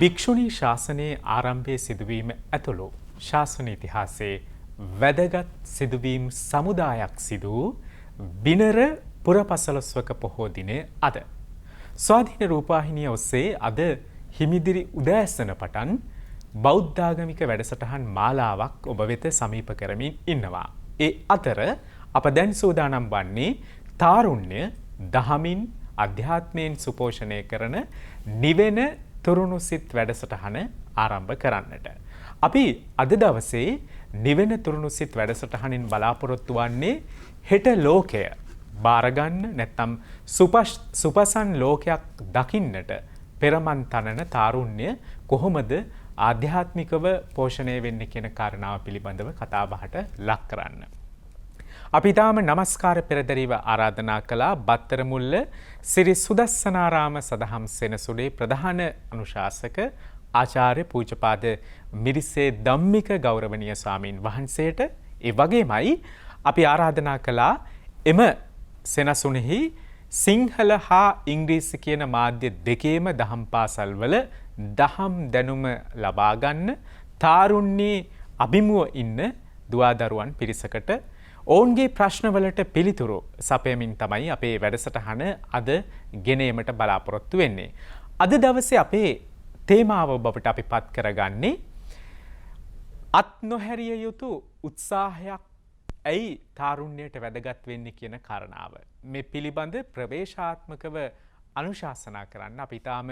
භික්ෂුණී ශාසනයේ ආරම්භයේ සිදුවීම ඇතුළු ශාසන ඉතිහාසයේ වැදගත් සිදුවීම් සමුදායක් සිදු බිනර පුරපසළොස්වක පොහෝ දිනය අද. ස්වාධීන රූපවාහිනිය ඔස්සේ අද හිමිදිරි උදෑසන පටන් බෞද්ධාගමික වැඩසටහන් මාලාවක් ඔබ වෙත සමීප කරමින් ඉන්නවා. ඒ අතර අප දැන් සූදානම් වන්නේ තාරුණ්‍ය දහමින් අධ්‍යාත්මයෙන් සුපෝෂණය කරන නිවෙන තුරුණු සිත් වැඩසටහන ආරම්භ කරන්නට. අපි අද දවසේ නිවෙන තුරුණු සිත් වැඩසටහනින් බලාපොරොත්තු වන්නේ හෙට ලෝකය බාරගන්න නැත්නම් සුපසන් ලෝකයක් දකින්නට පෙරමන් තනන තාරුණ්‍ය කොහොමද ආධ්‍යාත්මිකව පෝෂණය වෙන්නේ කියන කාරණාව පිළිබඳව කතා බහට ලක් කරන්න. අපි තාම නමස්කාර පෙරදැරිව ආරාධනා කළා බත්තරමුල්ල සිරි සුදස්සනාරාම සදහම් සෙනසුලේ ප්‍රධාන අනුශාසක ආචාර්ය පූජපාද මිරිසේ ධම්මික ගෞරවනීය ස්වාමීන් වහන්සේට. ඒ වගේමයි අපි ආරාධනා කළා එම සෙනසුනේහි සිංහල හා ඉංග්‍රීසි කියන මාධ්‍ය දෙකේම දහම් පාසල්වල දහම් දැනුම ලබා ගන්න තාරුණ්‍යයේ අභිමුව ඉන්න දුවදරුවන් පිරිසකට ඔවුන්ගේ ප්‍රශ්නවලට පිළිතුරු සපයමින් තමයි අපේ වැඩසටහන අද ගෙනීමට බලාපොරොත්තු වෙන්නේ. අද දවසේ අපේ තේමාව ඔබට අපි පත් කරගන්නේ අත් නොහැරිය යුතු උත්සාහයක් ඇයි තාරුණ්‍යයට වැදගත් වෙන්නේ කියන කාරණාව. මේ පිළිබඳ ප්‍රවේශාත්මකව අනුශාසනා කරන්න අපි තාම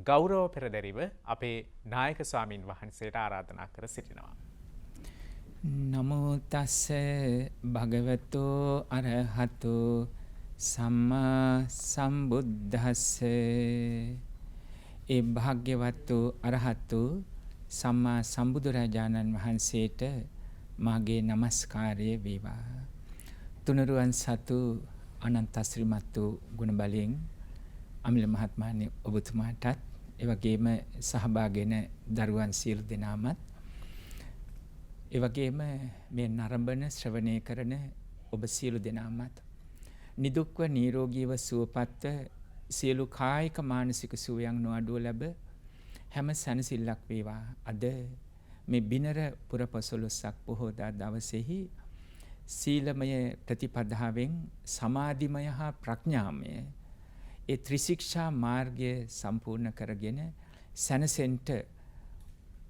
ගෞරව පෙරදැරිව අපේ නායක ස්වාමින් වහන්සේට ආරාධනා කර සිටිනවා. නමෝ තස්ස භගවතු අරහතු සම්මා සම්බුද්දස්ස. ඒ භාග්‍යවතු අරහතු සම්මා සම්බුදුරජාණන් වහන්සේට මාගේ නමස්කාරය වේවා. තුනුරුවන් සතු අනන්ත ශ්‍රීමත් වූ ගුණ බලයෙන් අමිල මහත්මයාණන් ඔබතුමාටත් ඒ වගේම සහභාගී වෙන දරුවන් සියලු දෙනාමත් ඒ වගේම මේ නරඹන ශ්‍රවණය කරන ඔබ සියලු දෙනාමත් නිදුක්ව නිරෝගීව සුවපත්ව සියලු කායික මානසික සුවයන් නොඅඩුව ලැබ හැම සැනසෙල්ලක් වේවා. අද මේ බිනර පුරපසළොස්වක පොහෝ දවසේහි සීලමය ප්‍රතිපදාවෙන් සමාධිමය හා ප්‍රඥාමය ඒ ත්‍රිශික්ෂා මාර්ගය සම්පූර්ණ කරගෙන සැනසෙන්ට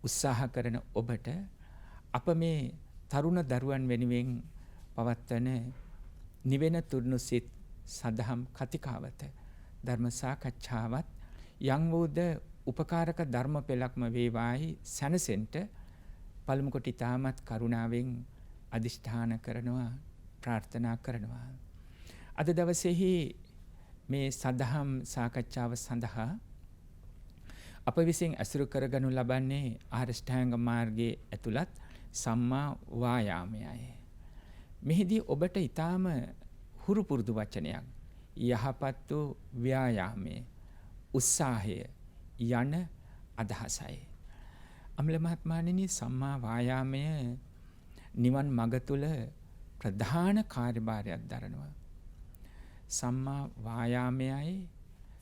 උත්සාහ කරන ඔබට අප මේ තරුණ දරුවන් වෙනුවෙන් පවත්වන නිවෙන තුරුණු සිත් සදහම් කතිකාවත ධර්ම සාකච්ඡාවත් යම් වූද උපකාරක ධර්ම පෙළක්ම වේවායි සැනසෙන්ට පළමු කොට ඉතාමත් කරුණාවෙන් අදිෂ්ඨාන කරනවා ප්‍රාර්ථනා කරනවා. අද දවසේහි මේ සදහම් සාකච්ඡාව සඳහා අප විසින් ඇසුරු කරගනු ලබන්නේ ආරෂ්ඨාංග මාර්ගයේ ඇතුළත් සම්මා වායාමයයි. මෙහිදී ඔබට ඊටාම හුරු පුරුදු වචනයක් යහපත් වූ ව්‍යායාමයේ උත්සාහය යන අදහසයි. අමල මහත්මයාණෙනි, සම්මා වායාමය නිවන් මඟ තුල ප්‍රධාන කාර්යභාරයක් දරනවා. සම්මා වායාමයයි,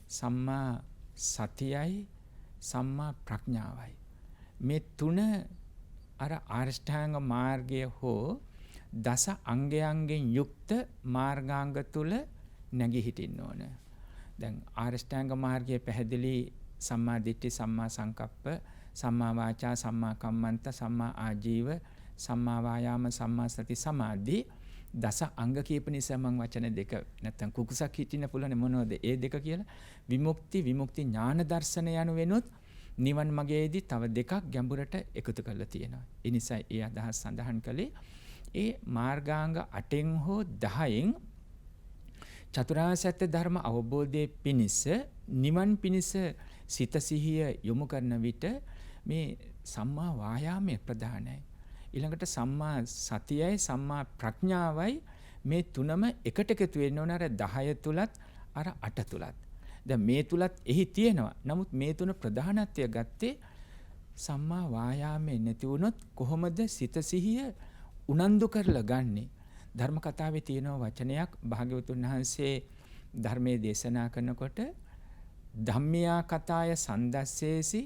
සම්මා සතියයි, සම්මා ප්‍රඥාවයි. මේ තුන අර ආරෂ්ඨාංග මාර්ගය හෝ දස අංගයන්ගෙන් යුක්ත මාර්ගාංග තුල නැගී හිටින්න ඕන. දැන් ආරෂ්ඨාංග මාර්ගයේ පැහැදිලි සම්මා දිට්ඨි, සම්මා සංකප්ප, සම්මා වාචා, සම්මා කම්මන්ත, සම්මා ආජීව, සම්මා වායාම, සම්මා සති, සමාධි දස අංග කියප නිසා මම වචන දෙක නැත්තම් කුකුසක් හිටින්න පුළුවන් මොනවද ඒ දෙක කියලා. විමුක්ති ඥාන දර්ශන යනු වෙනුත් නිවන් මගේදී තව දෙකක් ගැඹුරට එකතු කරලා තියෙනවා. ඒ නිසා ඒ අදහස් සඳහන් කළේ ඒ මාර්ගාංග 8න් හෝ 10න් චතුරාර්ය සත්‍ය ධර්ම අවබෝධයේ පිණිස නිවන් පිණිස සිත සිහිය යොමු කරන විට මේ සම්මා වායාමයේ ප්‍රධානයි. ඊළඟට සම්මා සතියයි සම්මා ප්‍රඥාවයි මේ තුනම එකට එකතු වෙන්න ඕන අර 10 තුලත් අර 8 තුලත්. දැන් මේ තුලත් එහි තියෙනවා. නමුත් මේ තුන ප්‍රධානත්වය ගත්තේ සම්මා වායාමයේ නැති වුණොත් කොහොමද සිත සිහිය උනන්දු කරලා ගන්නෙ? ධර්ම කතාවේ තියෙන වචනයක් භාග්‍යවතුන් වහන්සේ ධර්මයේ දේශනා කරනකොට ධම්මියා කතාය සන්දස්සේසි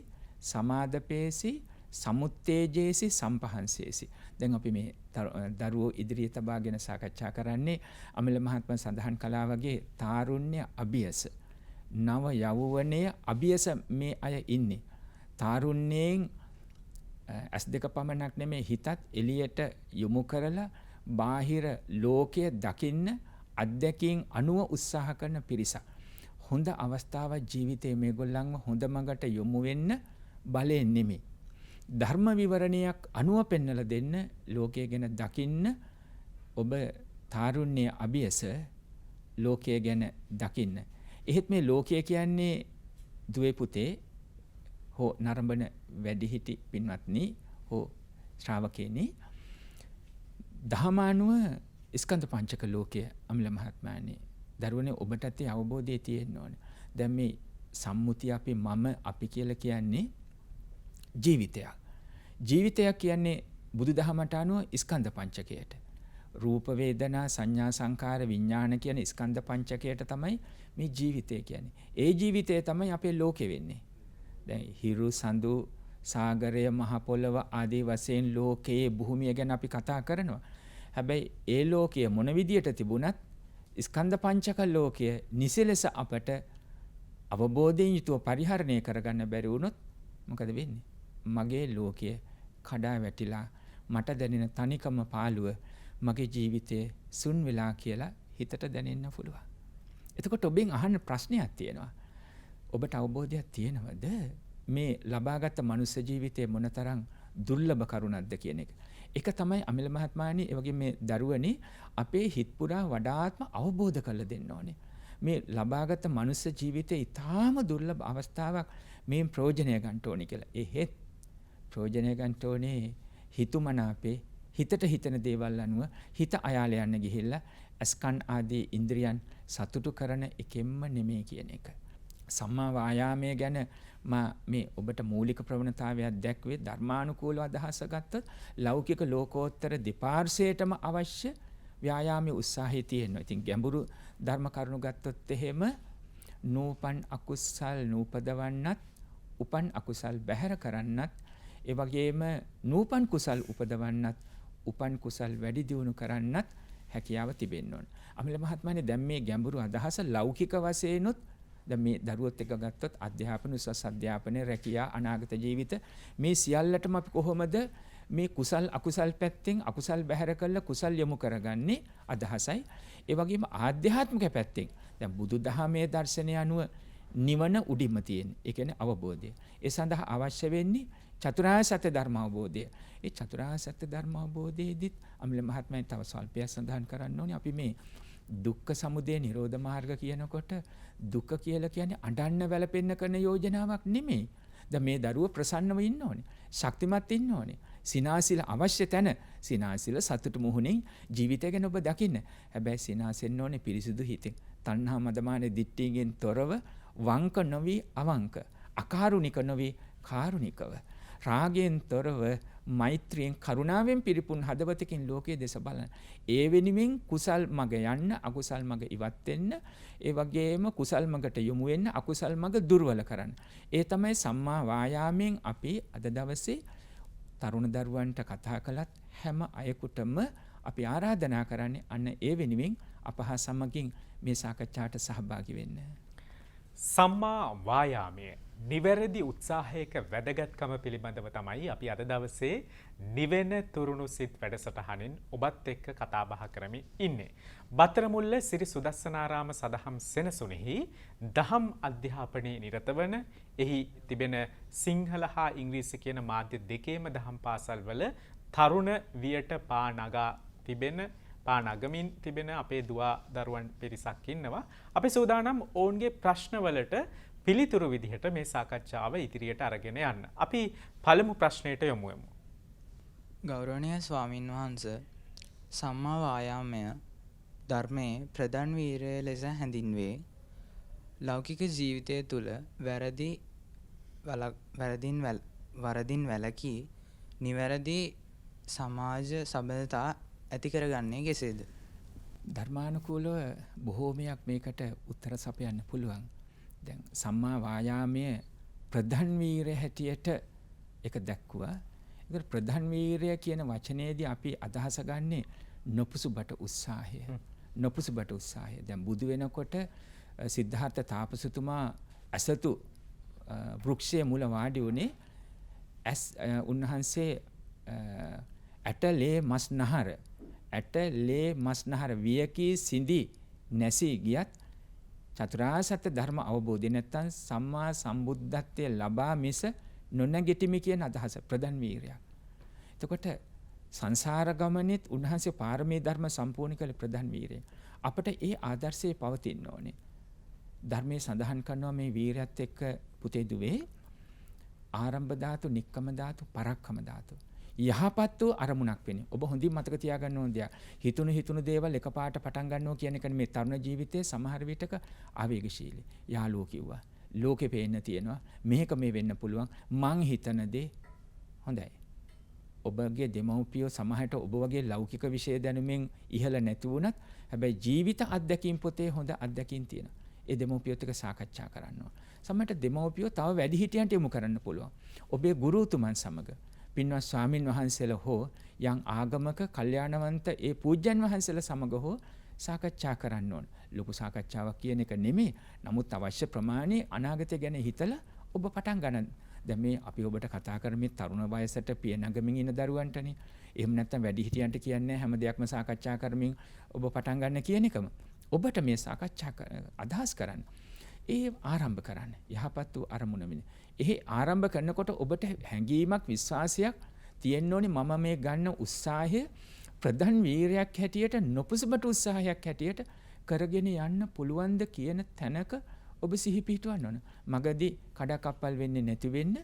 සමාදපේසි සමුත්තේජේසි සම්පහන්සේසි. දැන් අපි මේ දරුවෝ ඉදිරියේ තබාගෙන සාකච්ඡා කරන්නේ අමිල මහත්මයා සඳහන් කළා වගේ තාරුණ්‍ය අභියස. නව යෞවනයේ අභියස මේ අය ඉන්නේ. තාරුණ්‍යයෙන් ඇස් දෙක පමණක් නෙමෙයි හිතත් එළියට යොමු කරලා බාහිර ලෝකය දකින්න අත්දැකීම් අනුව උත්සාහ කරන පිරිසක්. හොඳ අවස්ථාවක් ජීවිතයේ මේගොල්ලන්ව හොඳ මඟට යොමු වෙන්න බලයෙන් නෙමෙයි. ධර්ම විවරණයක් අනුව පෙන්වලා දෙන්න ලෝකය ගැන දකින්න ඔබ තාරුණ්‍ය අභියස ලෝකය ගැන දකින්න. එහෙත් මේ ලෝකය කියන්නේ දුවේ පුතේ හෝ නරඹන වැඩිහිටි පින්වත්නි හෝ ශ්‍රාවකේනි දහමානුව ස්කන්ධ පංචක ලෝකය අමිල මහත්මයානි දරුවනේ ඔබටත් ඒ අවබෝධය තියෙන්න ඕනේ. දැන් මේ සම්මුතිය අපි කියලා කියන්නේ ජීවිතයක්. ජීවිතයක් කියන්නේ බුදුදහමට අනුව ස්කන්ධ පංචකයට. රූප වේදනා සංඥා සංකාර විඥාන කියන ස්කන්ධ පංචකයට තමයි මේ ජීවිතය කියන්නේ. ඒ ජීවිතය තමයි අපේ ලෝකෙ වෙන්නේ. දැන් හිරු සඳු සාගරය මහ පොළව ආදී වශයෙන් ලෝකයේ භූමිය ගැන අපි කතා කරනවා. හැබැයි ඒ ලෝකය මොන විදියට තිබුණත් ස්කන්ධ පංචක ලෝකය නිසලෙස අපට අවබෝධයෙන් යුතුව පරිහරණය කරගන්න බැරි වුණොත් මොකද වෙන්නේ? මගේ ලෝකය කඩා වැටිලා මට දැනෙන තනිකම පාළුව මගේ ජීවිතයේ සුන් වෙලා කියලා හිතට දැනෙන්න පුළුවන්. එතකොට ඔබෙන් අහන්න ප්‍රශ්නයක් තියෙනවා. ඔබට අවබෝධයක් තියෙනවද මේ ලබාගත් මනුස්ස ජීවිතයේ මොනතරම් දුර්ලභ කරුණක්ද කියන එක? ඒක තමයි අමිල මහත්මයානි ඒ වගේ මේ දරුවනේ අපේ හිත පුරා වඩාත්ම අවබෝධ කරලා දෙන්න ඕනේ. මේ ලබාගත් මනුස්ස ජීවිතයේ ඊටාම දුර්ලභ අවස්ථාවක් මේ ප්‍රයෝජනය ගන්න ඕනේ කියලා. එහෙත් ප්‍රයෝජනය ගන්න ඕනේ හිතුමනාපේ හිතට හිතන දේවල් අනුව හිත අයාල යන්න ගිහිල්ලා අස්කන් ආදී ඉන්ද්‍රියන් සතුටු කරන එකෙන්ම නෙමෙයි කියන එක. සම්මා වායාමයේ ගැන මේ ඔබට මූලික ප්‍රවණතාවයක් දැක්වේ ධර්මානුකූලව අදහස ගත්තොත් ලෞකික ලෝකෝත්තර දෙපාර්ශ්වයටම අවශ්‍ය ව්‍යායාමයේ උත්සාහය තියෙනවා. ඉතින් ගැඹුරු ධර්ම කරුණු ගත්තොත් එහෙම නූපන් අකුසල් නූපදවන්නත් උපන් අකුසල් බැහැර කරන්නත් ඒ වගේම නූපන් කුසල් උපදවන්නත් උපන් කුසල් වැඩි දියුණු කරන්නත් හැකියාව තිබෙන්න ඕන. අමිල මහත්මයානේ දැන් මේ ගැඹුරු අදහස ලෞකික වශයෙන්ුත් දැන් මේ දරුවොත් එක ගත්තොත් අධ්‍යාපන උසස් අධ්‍යාපනය රැකියා අනාගත ජීවිත මේ සියල්ලටම අපි කොහොමද මේ කුසල් අකුසල් පැත්තෙන් අකුසල් බැහැර කරලා කුසල් යොමු කරගන්නේ අදහසයි. ඒ වගේම ආධ්‍යාත්මික පැත්තෙන් දැන් බුදුදහමේ දර්ශනය අනුව නිවන උඩින්ම තියෙන. ඒ කියන්නේ අවබෝධය. ඒ සඳහා අවශ්‍ය වෙන්නේ චතුරාර්ය සත්‍ය ධර්ම අවබෝධය. ඒ චතුරාර්ය සත්‍ය ධර්ම අවබෝධයේදීත් අමිල මහත්මයා තව ස්වල්පයක් සඳහන් කරන්න ඕනේ. අපි මේ දුක්ඛ සමුදය නිරෝධ මාර්ග කියනකොට දුක කියලා කියන්නේ අඬන්න වැළපෙන්න කරන යෝජනාවක් නෙමෙයි. දැන් මේ දරුව ප්‍රසන්නව ඉන්න ඕනේ. ශක්තිමත් ඉන්න ඕනේ. සිනාසිල අවශ්‍ය තැන සිනාසිල සතුටු මුහුණින් ජීවිතය ගැන ඔබ දකින්න. හැබැයි සිනාසෙන්න ඕනේ පිරිසුදු හිතෙන්. තණ්හා මදමාන දිට්ඨියෙන් තොරව වංක නොවි අවංක අකාරුණික නොවි කාරුණිකව රාගයෙන් තොරව මෛත්‍රියෙන් කරුණාවෙන් පිරිපුන් හදවතකින් ලෝකයේ දෙස බලන. ඒ වෙනුවෙන් කුසල් මග යන්න අකුසල් මග ඉවත් වෙන්න ඒ වගේම කුසල් මගට යොමු වෙන්න අකුසල් මග දුර්වල කරන්න. ඒ තමයි සම්මා වායාමයෙන් අපි අද දවසේ තරුණ දරුවන්ට කතා කළත් හැම අයෙකුටම අපි ආරාධනා කරන්නේ අන්න ඒ වෙනුවෙන් අප හා සමගින් මේ සාකච්ඡාවට සහභාගී වෙන්න. සම්මා වායාමය නිවැරදි උත්සාහයක වැදගත්කම පිළිබඳව තමයි අපි අද දවසේ නිවෙන තුරුණු සිත් වැඩසටහනින් ඔබත් එක්ක කතා බහ කරමින් ඉන්නේ. බත්තරමුල්ල සිරි සුදස්සනාරාම සදහම් සෙනසුනේහි දහම් අධ්‍යාපනයේ නිරත වන එහි තිබෙන සිංහල හා ඉංග්‍රීසි කියන මාධ්‍ය දෙකේම දහම් පාසල්වල තරුණ වියට පා නගා තිබෙන පානගමින් තිබෙන අපේ දුවා දරුවන් පිරිසක් ඉන්නවා. අපි සූදානම් ඔවුන්ගේ ප්‍රශ්නවලට පිළිතුරු විදිහට මේ සාකච්ඡාව ඉදිරියට අරගෙන යන්න. අපි පළමු ප්‍රශ්නයට යමු. ගෞරවනීය ස්වාමින් වහන්සේ සම්මා වායාමය ධර්මයේ ප්‍රධාන වීරය ලෙස හැඳින්වේ. ලෞකික ජීවිතය තුළ වරදින් වැළකී නිවැරදි සමාජ සබඳතා ඇති කරගන්නේ කෙසේද? ධර්මානුකූලව බොහෝමයක් මේකට උත්තර සපයන්න පුළුවන්. දැන් සම්මා වායාමයේ ප්‍රධාන වීරය හැටියට ඒක දැක්කුවා. ඒකට ප්‍රධාන වීරය කියන වචනේදී අපි අදහස ගන්නේ නොපුසුබට උත්සාහය. නොපුසුබට උත්සාහය. දැන් බුදු වෙනකොට සිද්ධාර්ථ තාපසතුමා අසතු වෘක්ෂයේ මුල වාඩි වුණේ උන්වහන්සේ ඇටලේ මස් නහර වියකී සිඳි නැසී ගියත් චතුරාර්ය සත්‍ය ධර්ම අවබෝධය නැත්තම් සම්මා සම්බුද්ධත්වයේ ලබා මිස නොනැගිටිමි කියන අදහස ප්‍රධාන වීරයක්. එතකොට සංසාර ගමනේත් උන්වහන්සේ පාරමී ධර්ම සම්පූර්ණ කළ ප්‍රධාන වීරය. අපිට ඒ ආදර්ශය පවතින්න ඕනේ. ධර්මයේ සඳහන් කරනවා මේ වීරයත් එක්ක පුතේ දුවේ ආරම්භ ධාතු, නික්කම ධාතු, පරක්කම ධාතු. යහපත් වූ අරමුණක් වෙන්නේ. ඔබ හොඳින් මතක තියාගන්න ඕන දෙයක්. හිතුණු දේවල් එකපාරට පටන් ගන්නවා කියන එක මේ තරුණ ජීවිතයේ සමහර විටක ආවේගශීලී. යාළුවෝ කිව්වා. ලෝකේ පේන්න තියෙනවා. මේක මේ වෙන්න පුළුවන්. මං හිතන දේ හොඳයි. ඔබගේ දෙමව්පියෝ සමහරට ඔබ වගේ ලෞකික විෂය දැනුමින් ඉහළ නැති වුණත් හැබැයි ජීවිත අත්දැකීම් පොතේ හොඳ අත්දැකීම් තියෙනවා. ඒ දෙමව්පියොත් එක්ක සාකච්ඡා කරන්න ඕන. සමහරට දෙමව්පියෝ තව වැඩි හිටියන්ට යොමු කරන්න පුළුවන්. ඔබේ ගුරුතුමන් සමග පින්වත් ස්වාමින් වහන්සේලා හෝ යම් ආගමක කල්යාණවන්ත ඒ පූජ්‍යයන් වහන්සේලා සමග හෝ සාකච්ඡා කරන්න ඕන. ලොකු සාකච්ඡාවක් කියන එක නෙමෙයි. නමුත් අවශ්‍ය ප්‍රමාණය අනාගතය ගැන හිතලා ඔබ පටන් ගන්න. දැන් මේ අපි ඔබට කතා කරන්නේ තරුණ වයසට පිය නගමින් ඉන්න දරුවන්ටනේ. එහෙම නැත්නම් වැඩිහිටියන්ට කියන්නේ හැම දෙයක්ම සාකච්ඡා කරමින් ඔබ පටන් ගන්න කියන එකම. ඔබට මේ සාකච්ඡා අදහස් කරන්න. ඒ ආරම්භ කරන්න. යහපත් වූ අරමුණ වෙන. එහි ආරම්භ කරනකොට ඔබට හැඟීමක් විශ්වාසයක් තියෙන්න ඕනේ මම මේ ගන්න උත්සාහය ප්‍රධාන වීරයක් හැටියට නොපුසුබට උත්සාහයක් හැටියට කරගෙන යන්න පුළුවන්ද කියන තැනක ඔබ සිහි පිහිටවන්න ඕන. මගදී කඩකප්පල් වෙන්නේ නැති වෙන්න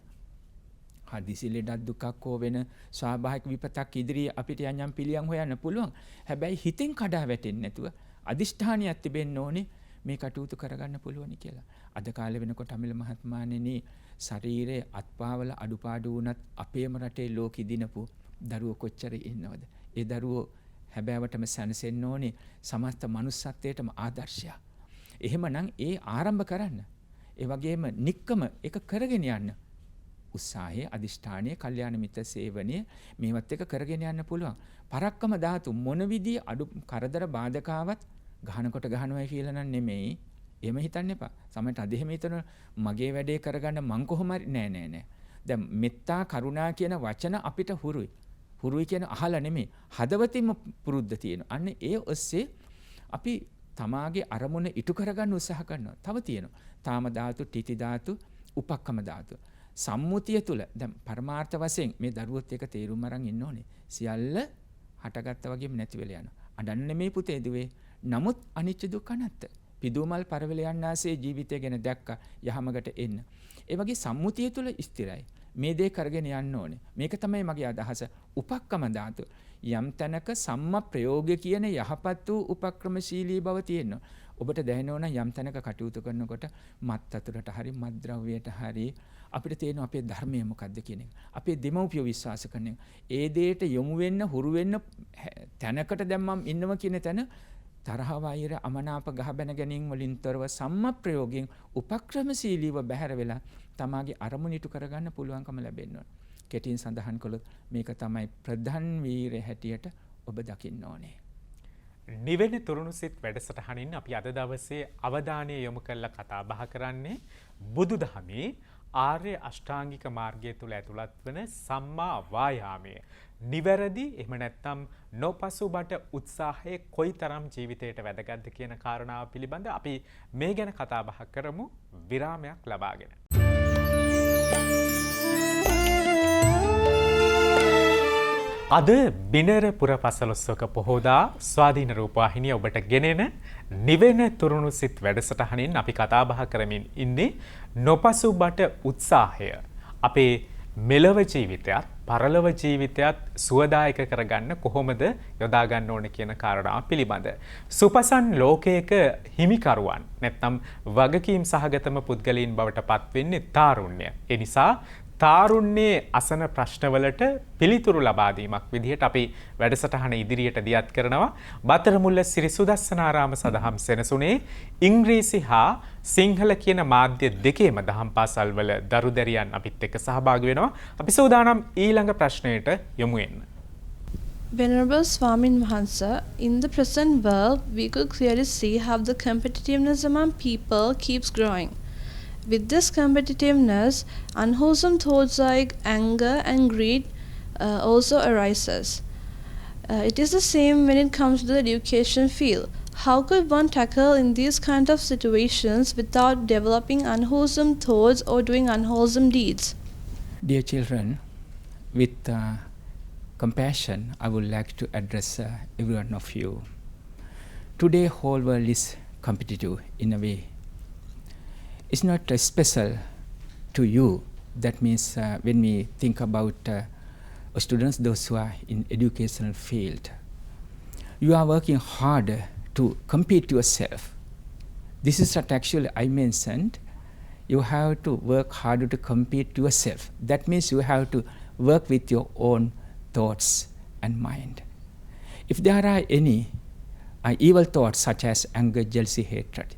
හදිසි ලෙඩක් දුකක් හෝ වෙන ස්වාභාවික විපතක් ඉදිරියේ අපිට යම් පිළියම් හොයන්න පුළුවන්. හැබැයි හිතෙන් කඩා වැටෙන්නේ නැතුව අදිෂ්ඨානියක් තිබෙන්න ඕනේ මේ කටයුතු කරගන්න පුළුවන් කියලා. අද කාලේ වෙනකොට අමිල මහත්මයාණෙනි ශරීරයේ අත්පාවල අඩුපාඩු වුණත් අපේම රටේ ලෝකෙ දිනපු දරුවෝ කොච්චර ඉන්නවද? ඒ දරුවෝ හැබෑවටම සැනසෙන්න ඕනේ සමස්ත මනුස්සත්වයටම ආදර්ශයක්. එහෙමනම් ඒ ආරම්භ කරන්න. ඒ වගේම නික්කම එක කරගෙන යන්න. උත්සාහයේ අදිෂ්ඨානයේ කල්යාණ මිත්‍ර සේවනයේ මේවත් එක කරගෙන යන්න පුළුවන්. පරක්කම ධාතු මොන විදිය අඩු කරදර බාධකාවත් ගහනකොට ගහනවා කියලා නම් නෙමෙයි. එහෙම හිතන්න එපා. සමහරට අද එහෙම හිතන මගේ වැඩේ කරගන්න මං කොහොම හරි නෑ. දැන් මෙත්තා කරුණා කියන වචන අපිට හුරුයි. හුරුයි කියන අහලා නෙමෙයි. හදවතින්ම පුරුද්ද තියෙනවා. අන්න ඒ ඔස්සේ අපි තමාගේ අරමුණ ඉටු කරගන්න උත්සාහ කරනවා. තව තියෙනවා. තාම ධාතු, තීති ධාතු, උපක්කම ධාතු. සම්මුතිය තුල දැන් පරමාර්ථ වශයෙන් මේ දරුවොත් එක තේරුම් අරන් ඉන්න ඕනේ. සියල්ල හටගත්තා වගේම නැති වෙලා යනවා. අඬන්නේ නෙමෙයි පුතේ දුවේ. නමුත් අනිච්ච දුක්ඛ අනාත්ත. පිදුමල් පරවල යන්නාසේ ජීවිතය ගැන දැක්කා යහමකට එන්න. ඒ වගේ සම්මුතිය තුල ස්ථිරයි. මේ දේ කරගෙන යන්න ඕනේ. මේක තමයි මගේ අදහස. උපක්කම ධාතු. යම් තැනක සම්ම ප්‍රයෝගය කියන යහපත් වූ උපක්‍රමශීලී බව තියෙනවා. ඔබට දැනෙනවා නම් යම් තැනක කටයුතු කරනකොට මත් අතුරට හරි මත් ද්‍රව්‍යයට හරි අපිට තේරෙනවා අපේ ධර්මය මොකද්ද කියන එක. අපේ දෙමව්පියෝ විශ්වාස කරන එක. ඒ දෙයට යොමු වෙන්න හුරු වෙන්න තැනකට දැන් මම ඉන්නවා කියන තැන තරහ වෛර අමනාප ගහ බැන ගැනීම වලින් තොරව සම්ම ප්‍රයෝගයෙන් උපක්‍රමශීලීව බැහැර වෙලා තමාගේ අරමුණ ඉටු කරගන්න පුළුවන්කම ලැබෙන්න ඕන. කෙටින් සඳහන් කළොත් මේක තමයි ප්‍රධාන වීරය හැටියට ඔබ දකින්න ඕනේ. නිවෙන තුරුණු සිත් වැඩසටහනින් අපි අද දවසේ අවධානය යොමු කරලා කතා බහ කරන්නේ බුදුදහමේ ආර්ය අෂ්ටාංගික මාර්ගය තුල ඇතුළත් වන සම්මා වායාමය. නිවැරදි එහෙම නැත්නම් නොපසුබට උත්සාහයේ කොයිතරම් ජීවිතයට වැදගත්ද කියන කාරණාව පිළිබඳ අපි මේ ගැන කතා බහ කරමු විරාමයක් ලබාගෙන. අද බිනර පුරපසළොස්වක පොහෝදා ස්වාධීන රූපවාහිනිය ඔබට ගෙනෙන නිවෙන තුරුණු සිත් වැඩසටහනින් අපි කතා බහ කරමින් ඉන්නේ නොපසුබට උත්සාහය. අපේ මෙලව ජීවිතයත් පරලොව ජීවිතයත් සුවදායක කරගන්න කොහොමද යොදා ගන්න ඕන කියන කාරණාව පිළිබඳ. සුපසන් ලෝකයක හිමිකරුවන් නැත්නම් වගකීම් සහගතම පුද්ගලයන් බවට පත් වෙන්නේ තාරුණ්‍ය. ඒ නිසා තාරුණ්‍යයේ අසන ප්‍රශ්නවලට පිළිතුරු ලබා දීමක් විදිහට අපි වැඩසටහන ඉදිරියට දියත් කරනවා. බතරමුල්ල සිරි සුදස්සනාරාම සදහම් සෙනසුනේ ඉංග්‍රීසි හා සිංහල කියන මාධ්‍ය දෙකේම දහම් පාසල්වල දරුදැරියන් අපිත් එක්ක සහභාගී වෙනවා. අපි සූදානම් ඊළඟ ප්‍රශ්නයට යමු වෙන්න. Venerable Swamin Mahansa, in the present world, we could clearly see how the competitiveness among people keeps growing. With this competitiveness, unwholesome thoughts like anger and greed also arises. It is the same when it comes to the education field. How could one tackle in these kind of situations without developing unwholesome thoughts or doing unwholesome deeds? Dear children, with compassion, I would like to address every one of you. Today, whole world is competitive in a way. It's not special to you. That means when we think about students, those who are in educational field, you are working hard to compete yourself. This is what actually I mentioned. You have to work harder to compete yourself. That means you have to work with your own thoughts and mind. If there are any evil thoughts such as anger, jealousy, hatred,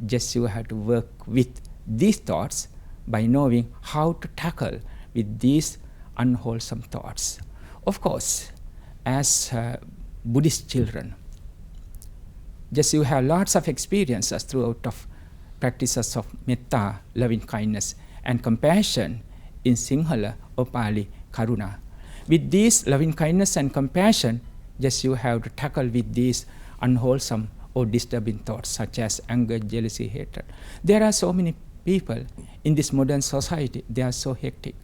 just you have to work with these thoughts by knowing how to tackle with these unwholesome thoughts. Of course, as Buddhist children, just you have lots of experiences throughout of practices of metta, loving kindness, and compassion in Sinhala or Pali, karuna. With these loving kindness and compassion, just you have to tackle with these unwholesome or disturbing thoughts such as anger, jealousy, hatred. There are so many people in this modern society, they are so hectic.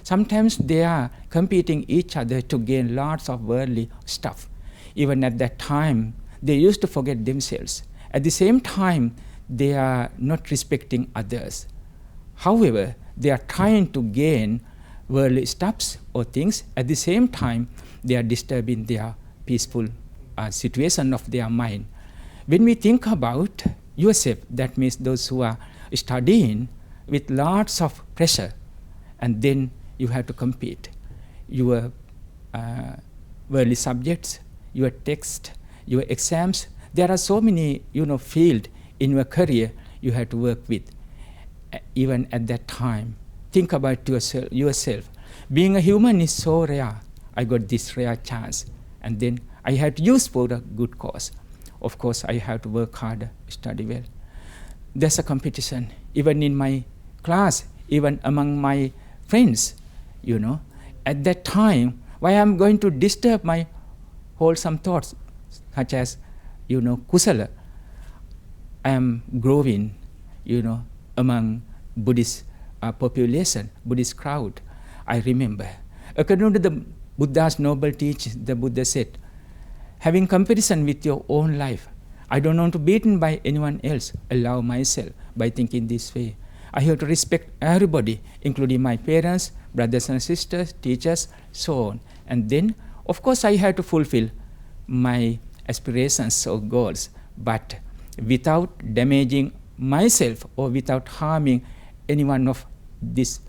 Sometimes they are competing each other to gain lots of worldly stuff. Even at that time, they used to forget themselves. At the same time, they are not respecting others. However, they are trying to gain worldly stuffs or things. At the same time, they are disturbing their peaceful situation of their mind. When we think about yourself, that means those who are studying with lots of pressure, and then you have to compete your worldly subjects, your text, your exams. There are so many field in your career you have to work with. Even at that time, think about yourself. Being a human is so rare. I got this rare chance, and then I had to use for a good cause. Of course, I have to work harder, study well. There's a competition, even in my class, even among my friends, At that time, why I'm going to disturb my wholesome thoughts, such as, kusala. I am growing, among Buddhist population, Buddhist crowd. I remember, according to the Buddha's noble teachings, the Buddha said, having comparison with your own life, I don't want to be beaten by anyone else. Allow myself by thinking this way. I have to respect everybody, including my parents, brothers and sisters, teachers, so on. And then, of course, I have to fulfill my aspirations or goals, but without damaging myself or without harming anyone of these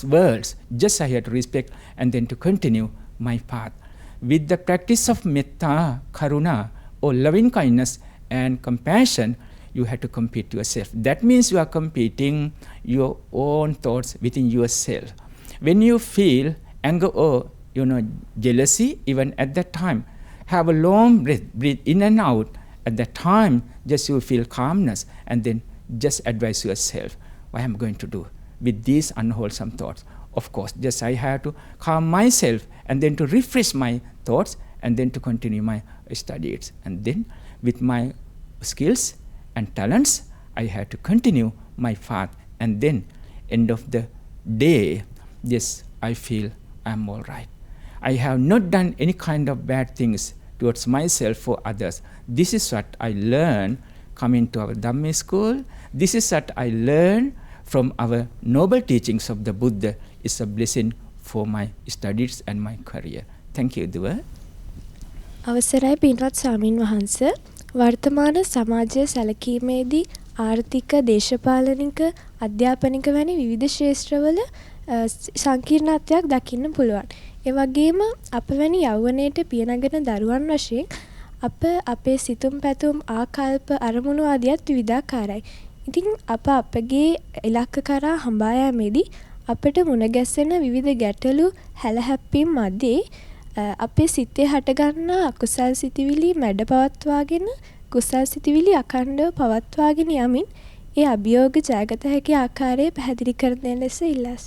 worlds. Just I have to respect and then to continue my path. With the practice of metta, karuna, or loving kindness and compassion, you have to compete yourself. That means you are competing your own thoughts within yourself. When you feel anger or jealousy, even at that time, have a long breath, breathe in and out. At that time, just you feel calmness, and then just advise yourself, what I'm going to do with these unwholesome thoughts. Of course, just I have to calm myself and then to refresh my thoughts and then to continue my studies. And then with my skills and talents, I have to continue my path. And then end of the day, yes, I feel I'm all right. I have not done any kind of bad things towards myself or others. This is what I learned coming to our Dhamma school. This is what I learned from our noble teachings of the Buddha. Is a blessing for my studies and my career. Thank you, Duva. අවසරයි පින්වත් ස්වාමින් වහන්සේ, වර්තමාන සමාජය සැලකීමේදී ආර්ථික, දේශපාලනික, අධ්‍යාපනික වැනි විවිධ ක්ෂේත්‍රවල සංකීර්ණත්වයක් දකින්න පුළුවන්. ඒ වගේම අප වැනි යෞවනයේට පියනගෙන දරුවන් වශයෙන් අපේ සිතුම් පැතුම්, ආකල්ප, අරමුණු ආදියත් විවිධාකාරයි. ඉතින් අපගේ ඉලක්ක කරා හඹා යාමේදී අපට මුණ ගැසෙන විවිධ ගැටලු හැලහැප්පීම් මැදේ අපේ සිතේ හටගන්න අකුසල් සිතිවිලි මැඩ පවත්වාගෙන කුසල් සිතිවිලි අඛණ්ඩව පවත්වාගෙන යමින් ඒ අභියෝග ජයගත හැකි ආකාරය පැහැදිලි කර දෙන ලෙස ඉල්ලා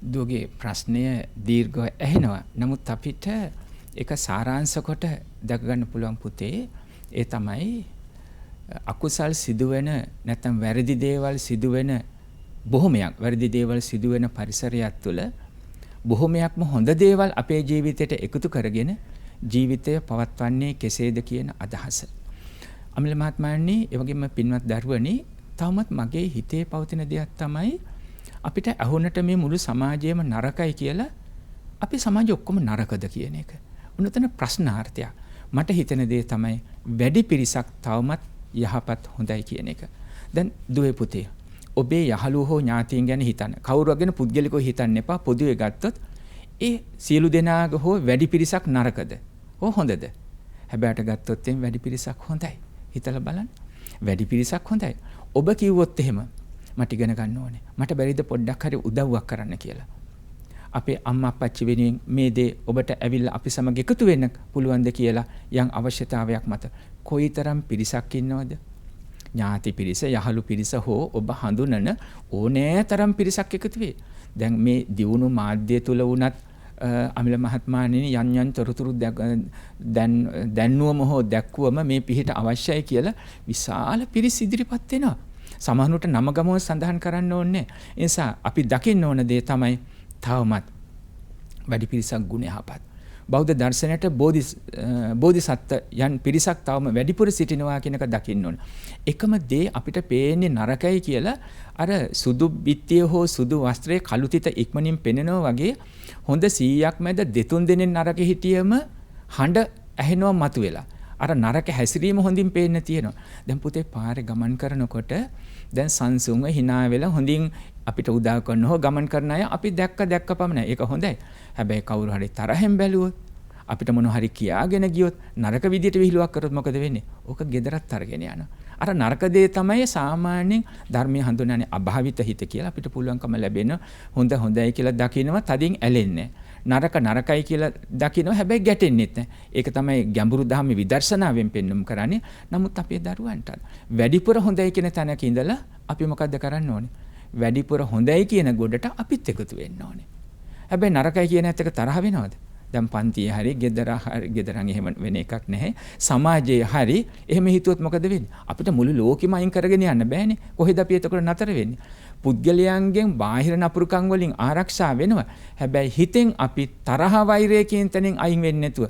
දුවගේ ප්‍රශ්නය දීර්ඝව ඇහෙනවා. නමුත් අපිට ඒක සාරාංශ කොට දැක ගන්න පුළුවන් පුතේ. ඒ තමයි අකුසල් සිදුවෙන නැත්නම් වැරදි දේවල් සිදුවෙන බොහොමයක් වැරදි දේවල් සිදුවෙන පරිසරයක් තුළ බොහොමයක්ම හොඳ දේවල් අපේ ජීවිතයට එකතු කරගෙන ජීවිතය පවත්වන්නේ කෙසේද කියන අදහස. අමිල මහත්මයාණනි, ඒ වගේම පින්වත් දරුවනි, තවමත් මගේ හිතේ පවතින දෙයක් තමයි අපිට අහුනට මේ මුළු සමාජයම නරකයි කියලා අපි සමාජය ඔක්කොම නරකද කියන එක. උනතන ප්‍රශ්නාර්ථයක්. මට හිතෙන දේ තමයි වැඩි පිරිසක් තවමත් යහපත් හොඳයි කියන එක. දැන් දුවේ පුතේ, ඔබේ යහළුවෝ හෝ ඥාතීන් ගැන හිතන්න. කවුරුවක් ගැන පුද්ගලිකව හිතන්න එපා. පොදුවේ ගත්තොත් ඒ සියලු දෙනාගේ හෝ වැඩි පිරිසක් නරකද? හෝ හොඳද? හැබැයිට ගත්තොත් එම් වැඩි පිරිසක් හොඳයි. හිතලා බලන්න. වැඩි පිරිසක් හොඳයි. ඔබ කිව්වොත් එහෙම මට ඉගෙන ගන්න ඕනේ. මට බැරිද පොඩ්ඩක් හරි උදව්වක් කරන්න කියලා. අපේ අම්මා අප්පච්චි වෙනුවෙන් මේ දේ ඔබට ඇවිල්ලා අපි සමග එකතු වෙන්න පුළුවන්ද කියලා යම් අවශ්‍යතාවයක් මත කොයිතරම් පිරිසක් ඉන්නවද? ඥාති පිරිස, යහළු පිරිස හෝ ඔබ හඳුනන ඕනෑතරම් පිරිසක් එකතු වේ. දැන් මේ දියුණු මාධ්‍ය තුල වුණත් අමිල මහත්මයාණනි යන් තොරතුරු දැන්නුවම හෝ දැක්කුවම මේ පිහිට අවශ්‍යයි කියලා විශාල පිරිස් ඉදිරිපත් වෙනවා. සමහරුන්ට නම ගමව සඳහන් කරන්න ඕනේ. ඒ නිසා අපි දකින්න ඕන දේ තමයි තවමත් වැඩි පිරිසක් ගුණ යහපත්. බෞද්ධ දර්ශනයට බෝධිසත්ව යන් පිරිසක් තවම වැඩිපුර සිටිනවා කියන එක දකින්න ඕන. එකම දේ අපිට පේන්නේ නරකයි කියලා අර සුදු බිත්තිය හෝ සුදු වස්ත්‍රයේ කළුතිත ඉක්මනින් පෙනෙනවා වගේ හොඳ 100ක් මැද දෙතුන් දෙනෙක් නරක හිටියම හඬ ඇහෙනවා මතුවෙලා. අර නරක හැසිරීම හොඳින් පේන්න තියෙනවා. දැන් පුතේ පාරේ ගමන් කරනකොට දැන් සංසුන්ව hina වෙලා හොඳින් අපිට උදා කරන හෝ ගමන් කරන අය අපි දැක්ක පමණයි. ඒක හොඳයි. හැබැයි කවුරු හරි තරහෙන් බැලුවොත් අපිට මොන හරි කියාගෙන ගියොත් නරක විදියට විහිළුවක් කරොත් මොකද වෙන්නේ? ඕක ගෙදරත් අරගෙන යනවා. අර නරක දේ තමයි සාමාන්‍යයෙන් ධර්මයේ හඳුන්වන්නේ අභාවිත හිත කියලා. අපිට පුළුවන්කම ලැබෙන හොඳයි කියලා දකිනවා තදින් ඇලෙන්නේ. නරක නරකයි කියලා දකිනවා හැබැයි ගැටෙන්නෙත් නැහැ. ඒක තමයි ගැඹුරු ධර්ම විදර්ශනාවෙන් පෙන්වුම් කරන්නේ. නමුත් අපේ දරුවන්ට වැඩිපුර හොඳයි කියන තැනක ඉඳලා අපි මොකද්ද කරන්න ඕනේ? වැඩිපුර හොඳයි කියන ගොඩට අපිත් එකතු වෙන්න ඕනේ. හැබැයි නරකයි කියන ඇත්තක තරහ වෙනවද? දැන් පන්තියේ හරි ගෙදරන් එහෙම වෙන එකක් නැහැ. සමාජයේ හරි එහෙම හිතුවොත් මොකද වෙන්නේ? අපිට මුළු ලෝකෙම අයින් කරගෙන යන්න බෑනේ. කොහෙද අපි එතකොට නතර වෙන්නේ? පුද්ගලයන්ගෙන් බාහිර නපුරුකම් වලින් ආරක්ෂා වෙනවා. හැබැයි හිතෙන් අපි තරහ වෛරය කියන තැනින් අයින් වෙන්නේ නැතුව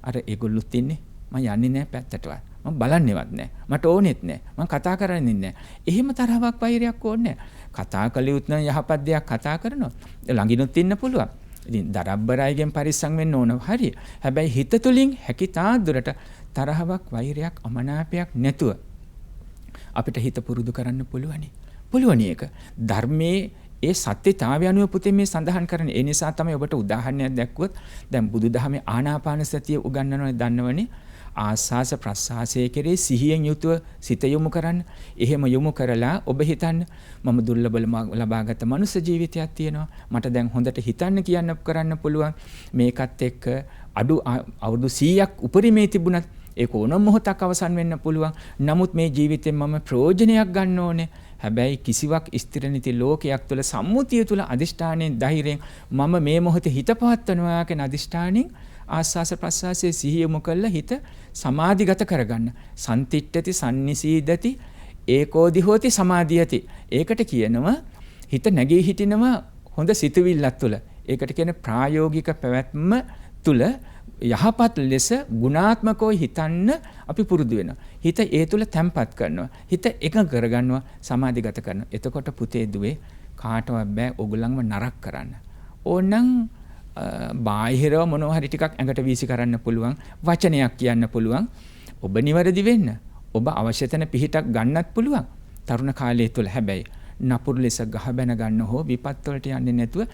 අර ඒගොල්ලොත් ඉන්නේ මම යන්නේ නැහැ පැත්තටවත්. මම බලන්නේවත් නැහැ. මට ඕනෙත් නැහැ. මම කතා කරන්නේ නැහැ. එහෙම තරහවක් වෛරයක් ඕනේ නැහැ. කතා කළ යුතු නම් යහපත් දෙයක් කතා කරනවා. ළඟිනුත් ඉන්න පුළුවන්. ඉතින් දරබ්බරයිගෙන් පරිස්සම් වෙන්න ඕන. හරි. හැබැයි හිත තුලින් හැකිතා දුරට තරහවක් වෛරයක් අමනාපයක් නැතුව අපිට හිත පුරුදු කරන්න පුළුවනි. පුළුවනි ඒක. ධර්මයේ ඒ සත්‍යතාවය අනුව පුතේ මේ සඳහන් කරන්නේ. ඒ නිසා තමයි ඔබට උදාහරණයක් දැක්වුවොත් දැන් බුදුදහමේ ආනාපාන සතිය උගන්වනවනේ දන්නවනේ. ආස්වාස ප්‍රස්වාසයේ කෙරේ සිහියෙන් යුතුව සිත යොමු කරන්න. එහෙම යොමු කරලා ඔබ හිතන්න මම දුර්ලභ ලබාගත් මනුෂ්‍ය ජීවිතයක් තියෙනවා. මට දැන් හොඳට හිතන්න කියන්න කරන්න පුළුවන්. මේකත් එක්ක අඩු අවුරුදු 100ක් උපරිමේ තිබුණත් ඒක ඕනම මොහොතක් අවසන් වෙන්න පුළුවන්. නමුත් මේ ජීවිතෙන් මම ප්‍රයෝජනයක් ගන්න ඕනේ. හැබැයි කිසිවක් ස්ථිර නැති ලෝකයක් තුළ සම්මුතිය තුළ අදිෂ්ඨානයෙන් ධෛර්යයෙන් මම මේ මොහොතේ හිත පවත්වනවා කියන අදිෂ්ඨානයෙන් ආස්වාස ප්‍රස්වාසයේ සිහිය යොමු කළා හිත සමාධිගත කරගන්න. සන්තිට්ඨති සම්නිසීදති ඒකෝදි හෝති සමාධියති. ඒකට කියනවා හිත නැගී හිටිනවා හොඳ සිතුවිල්ලක් තුළ. ඒකට කියන ප්‍රායෝගික පැවැත්ම තුළ යහපත් ලෙස ගුණාත්මකව හිතන්න අපි පුරුදු වෙනවා. හිත ඒ තුළ තැම්පත් කරනවා. හිත එකඟ කරගන්නවා, සමාධිගත කරනවා. එතකොට පුතේ දුවේ කාටවත් බෑ ඔයගොල්ලන්ව නරක කරන්න. ඕනනම් බාහිරව මොනවා හරි ටිකක් ඇඟට වීසි කරන්න පුළුවන්, වචනයක් කියන්න පුළුවන්. ඔබ නිවැරදි වෙන්න. ඔබ අවශ්‍ය තැන පිහිටක් ගන්නත් පුළුවන්. තරුණ කාලය තුළ හැබැයි නපුරු ලෙස ගහ බැන ගන්න හෝ විපත් වලට යන්නේ නැතුව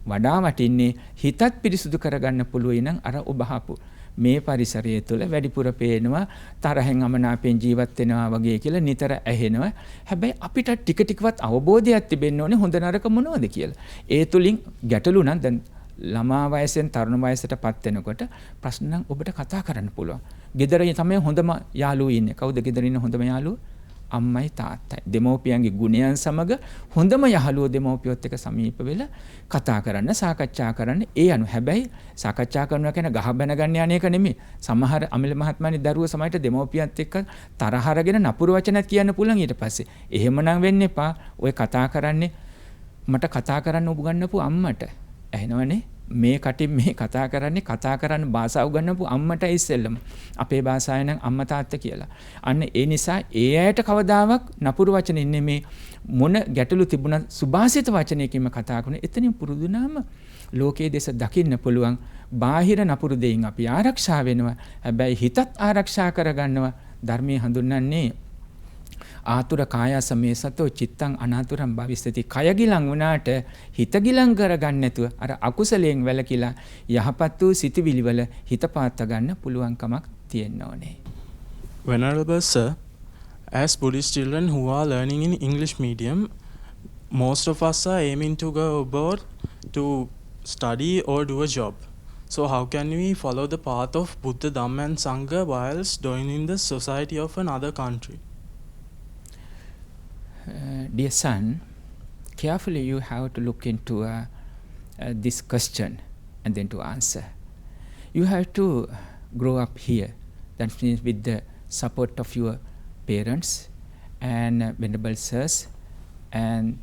වඩා වටින්නේ හිතත් පිරිසුදු කරගන්න පුළුවන් නම් අර ඔබ හපු මේ පරිසරය තුළ වැඩිපුර පේනවා තරහෙන් අමනාපෙන් ජීවත් වෙනවා වගේ කියලා නිතර ඇහෙනවා. හැබැයි අපිට ටික ටිකවත් අවබෝධයක් තිබෙන්න ඕනේ හොඳ නරක මොනවද කියලා. ඒ තුලින් ගැටලු නම් දැන් ළමා වයසෙන් තරුණ වයසටපත් වෙනකොට ප්‍රශ්න නම් ඔබට කතා කරන්න පුළුවන්. ගෙදර තමයි හොඳම යාළුවෝ ඉන්නේ. කවුද ගෙදර ඉන්න හොඳම යාළුවෝ? අම්මයි තාත්තයි. දෙමව්පියන්ගේ ගුණයන් සමග හොඳම යහළුවෝ දෙමව්පියොත් එක්ක සමීප වෙලා කතා කරන්න, සාකච්ඡා කරන්න. ඒ අනු හැබැයි සාකච්ඡා කරනවා කියන ගහ බැන ගන්න යන එක නෙමෙයි. සමහර අමිල මහත්මයානි දරුවෝ සමහරට දෙමව්පියන්ත් එක්ක තරහ අරගෙන නපුරු වචනක් කියන්න පුළුවන් ඊට පස්සේ. එහෙමනම් වෙන්න එපා. ඔය කතා කරන්නේ මට කතා කරන්න උගන්වපු අම්මට. ඇහෙනවනේ? මේ කටින් මේ කතා කරන්න භාෂාව උගන්වපු අම්මට ඉස්සෙල්ලම අපේ භාෂාවේ නම් අම්මා තාත්තා කියලා. අන්න ඒ නිසා ඒ අයට කවදාවත් නපුරු වචන ඉන්නේ මේ මොන ගැටලු තිබුණත් සුභාසිත වචනයකින්ම කතා කරන. එතනින් පුරුදුනාම ලෝකයේ දේශ දකින්න පුළුවන්. බාහිර නපුරු දෙයින් අපි ආරක්ෂා වෙනවා. හැබැයි හිතත් ආරක්ෂා කරගන්නවා. ධර්මයේ හඳුන්වන්නේ ආතුර කායස මේ සතෝ චිත්තං අනාතුරං භවිස්සති. කය ගිලන් වුණාට හිත ගිලන් කරගන්න නැතුව අර අකුසලයෙන් වැළකීලා යහපත් වූ සිතවිලි වල හිත පාත්ත ගන්න පුළුවන්කමක් තියෙන්න ඕනේ. Venerable Sir, as Buddhist children who are learning in English medium, most of us are aiming to go abroad to study or do a job. So how can we follow the path of Buddha, Dhamma and Sangha whilst joining the society of another country? Dear son, carefully you have to look into this question and then to answer. You have to grow up here. That means with the support of your parents and venerable sirs and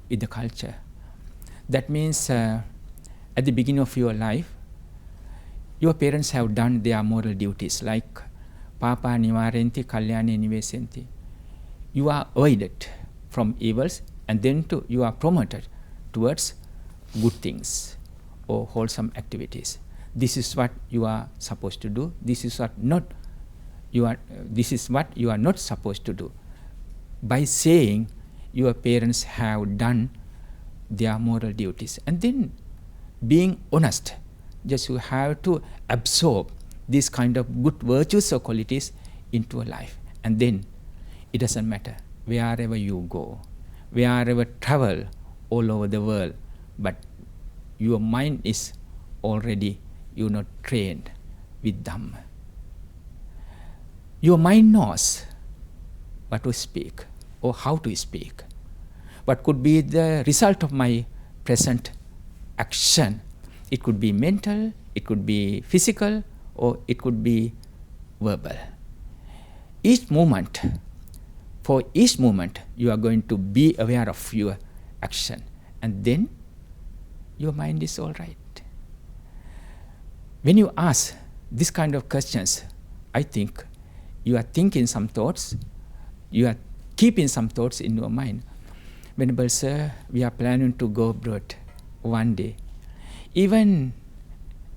with the culture. That means at the beginning of your life, your parents have done their moral duties like Papa Nivarenti Kalyani Nivesenti. You are avoided from evils and then you are promoted towards good things or wholesome activities. This is what you are supposed to do. This is what you are not supposed to do. By saying your parents have done their moral duties and then being honest, just you have to absorb this kind of good virtues or qualities into a life, and then it doesn't matter wherever you go, wherever travel all over the world, but your mind is already trained with Dhamma. Your mind knows what to speak or how to speak. What could be the result of my present action? It could be mental, it could be physical, or it could be verbal. For each moment, you are going to be aware of your action, and then your mind is all right. When you ask this kind of questions, I think you are thinking some thoughts, you are keeping some thoughts in your mind. Venerable Sir, we are planning to go abroad one day. Even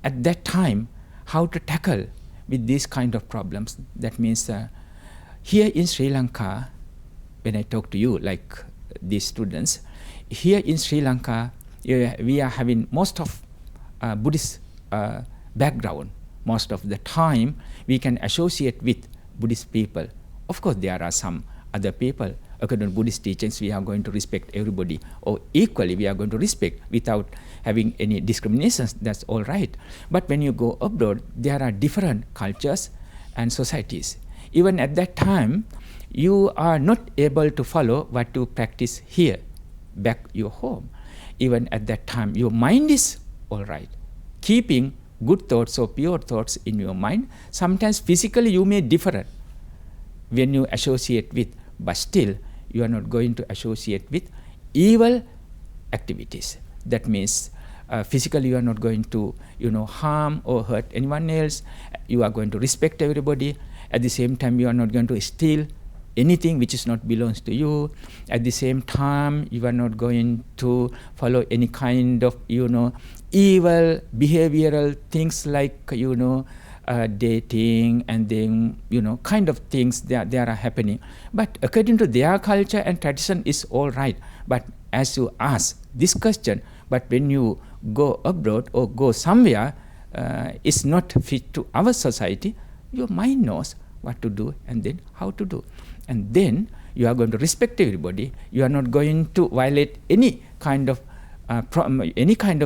at that time, how to tackle with these kind of problems. That means here in Sri Lanka, when I talk to you like these students, here in Sri Lanka, we are having most of Buddhist background. Most of the time, we can associate with Buddhist people. Of course, there are some other people. According to Buddhist teachings, we are going to respect everybody, or equally we are going to respect without having any discriminations. That's all right. But when you go abroad, there are different cultures and societies. Even at that time, you are not able to follow what you practice here, back your home. Even at that time, your mind is all right. Keeping good thoughts or pure thoughts in your mind. Sometimes physically you may differ when you associate with, but still you are not going to associate with evil activities. That means physically you are not going to harm or hurt anyone else. You are going to respect everybody. At the same time, you are not going to steal anything which is not belongs to you. At the same time, you are not going to follow any kind of evil behavioral things like dating and then kind of things that are happening. But according to their culture and tradition is all right. But as you ask this question, but when you go abroad or go somewhere, is not fit to our society, your mind knows what to do and then how to do. And then you are going to respect everybody. You are not going to violate any kind of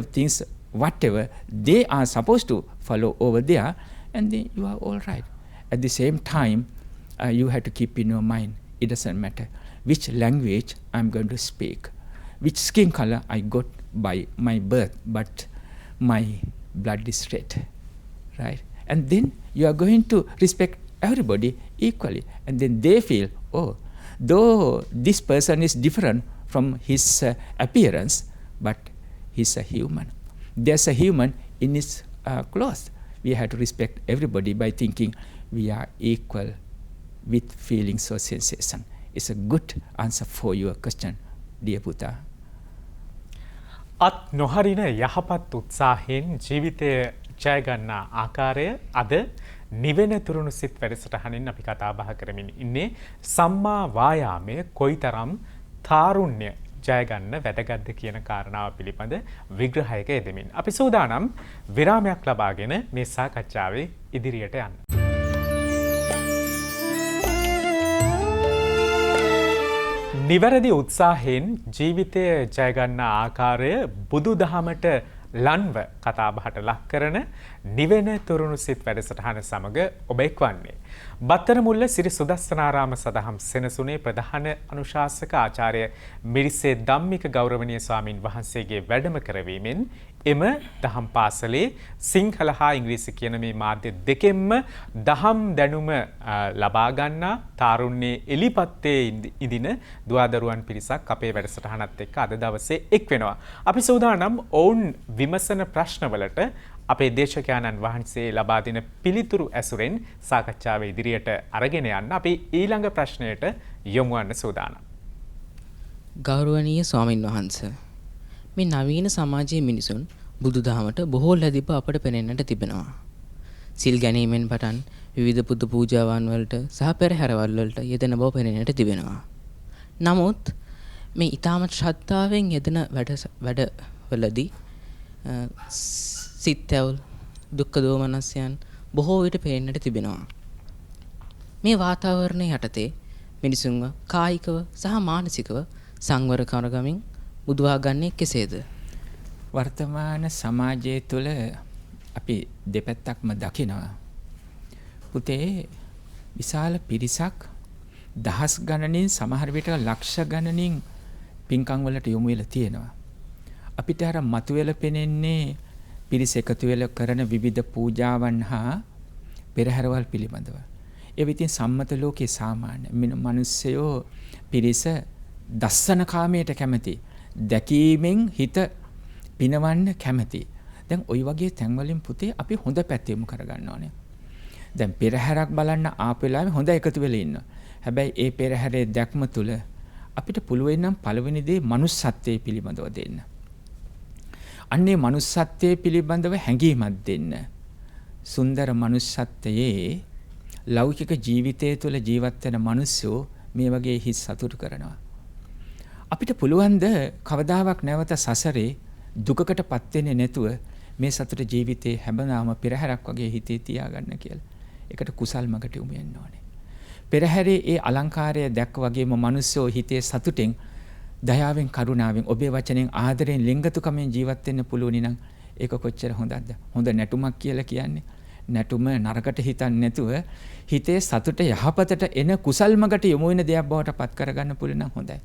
things, whatever they are supposed to follow over there, and then you are all right. At the same time, you have to keep in your mind, it doesn't matter which language I'm going to speak, which skin color I got by my birth, but my blood is red, right? And then you are going to respect everybody equally, and then they feel, oh, though this person is different from his appearance, but he's a human. There's a human in his clothes. We have to respect everybody by thinking we are equal with feelings or sensation. It's a good answer for your question, dear Buddha. අත් නොහරින යහපත් උත්සාහයෙන් ජීවිතය ජය ගන්නා ආකාරය අද නිවෙන තුරුණු සිත් වැඩසටහනින් අපි කතා බහ කරමින් ඉන්නේ සම්මා වායාමය කොයිතරම් තාරුණ්‍ය ජය ගන්න වැදගත්ද කියන කාරණාව පිළිබඳ විග්‍රහයක යෙදෙමින් අපි සූදානම් විරාමයක් ලබාගෙන මේ සාකච්ඡාවේ ඉදිරියට යන්න. නිවැරදි උත්සාහයෙන් ජීවිතය ජය ගන්නා ආකාරය බුදුදහමට ලන්ව කතාබහට ලක් කරන නිවෙන තුරුණු සිත් වැඩසටහන සමග ඔබ එක්වන්නේ. බත්තරමුල්ල සිරි සුදස්සනාරාම සදහම් සෙනසුනේ ප්‍රධාන අනුශාසක ආචාර්ය මිරිසේ ධම්මික ගෞරවනීය ස්වාමින් වහන්සේගේ වැඩම කරවීමෙන් එම දහම් පාසලේ සිංහල හා ඉංග්‍රීසි කියන මේ මාධ්‍ය දෙකෙන්ම දහම් දැනුම ලබා ගන්නා තාරුණ්‍යයේ එලිපත්තේ ඉදින දුවදරුවන් පිරිසක් අපේ වැඩසටහනත් එක්ක අද දවසේ එක් වෙනවා. අපි සූදානම් ඔවුන් විමසන ප්‍රශ්නවලට අපේ දේශකයන්න් වහන්සේ ලබා දෙන පිළිතුරු ඇසුරෙන් සාකච්ඡාවේ ඉදිරියට අරගෙන යන්න අපි ඊළඟ ප්‍රශ්නයට යොමු වන්න සූදානම්. ගෞරවනීය ස්වාමින් වහන්සේ, මේ නවීන සමාජයේ මිනිසුන් බුදුදහමට බොහෝ ලැබිප අපට පෙනෙන්නට තිබෙනවා. සිල් ගැනීමෙන් පටන් විවිධ පුද පූජාවන් වලට සහ පෙරහැරවල් වලට යෙදෙන බව පෙනෙන්නට තිබෙනවා. නමුත් මේ ඊටමත් ශ්‍රද්ධාවෙන් යෙදෙන වැඩවලදී සිත්ැවුල් දුක්ඛ දෝමනස්යන් බොහෝ විට පේන්නට තිබෙනවා. මේ වාතාවරණය යටතේ මිනිසුන්ව කායිකව සහ මානසිකව සංවර කරගමින් බුදුවා ගන්නේ කෙසේද? වර්තමාන සමාජය තුළ අපි දෙපැත්තක්ම දකිනවා. පුතේ, විශාල පිරිසක් දහස් ගණනින් සමහර විට ලක්ෂ ගණනින් පින්කම් වලට යොමු වෙලා තියෙනවා. අපිට අර මතුවෙලා පෙනෙන්නේ පිරිස එකතු වෙලා කරන විවිධ පූජාවන් හා පෙරහැරවල් පිළිබඳව. ඒ විදිහින් සම්මත ලෝකේ සාමාන්‍ය මිනිස්සයෝ පිරිස දස්සන කාමයට කැමති, දැකීමෙන් හිත පිනවන්න කැමති. දැන් ওই වගේ තැන්වලින් පුතේ අපි හොඳ පැත්තෙම කරගන්න ඕනේ. දැන් පෙරහැරක් බලන්න ආපු වෙලාවේ හොඳ එකතු වෙලා ඉන්නවා. හැබැයි ඒ පෙරහැරේ දැක්ම තුල අපිට පුළුවන් නම් පළවෙනි දේ මනුස්සත්වයේ පිළිබඳව දෙන්න. අන්නේ මනුස්සත්වයේ පිළිබඳව හැඟීමක් දෙන්න. සුන්දර මනුස්සත්වයේ ලෞකික ජීවිතය තුළ ජීවත් වෙන මිනිස්සු මේ වගේ හිස් සතුටු කරනවා. අපිට පුළුවන් ද කවදාවත් නැවත සසරේ දුකකටපත් වෙන්නේ නැතුව මේ සතුට ජීවිතේ හැමදාම පෙරහැරක් වගේ හිතේ තියාගන්න කියලා. ඒකට කුසල් මගට යොමු වෙන්න ඕනේ. පෙරහැරේ ඒ අලංකාරය දැක්ක වගේම මිනිස්සෝ හිතේ සතුටෙන්, දයාවෙන්, කරුණාවෙන්, ඔබේ වචනෙන්, ආදරෙන්, ලිංගතුකමෙන් ජීවත් වෙන්න පුළුවන් නම් ඒක කොච්චර හොඳක්ද? හොඳ නැටුමක් කියලා කියන්නේ. නැටුම නරකට හිතන්නේ නැතුව හිතේ සතුට යහපතට එන කුසල් මගට යොමු වෙන දෙයක් බවට පත් කරගන්න පුළුවන් නම් හොඳයි.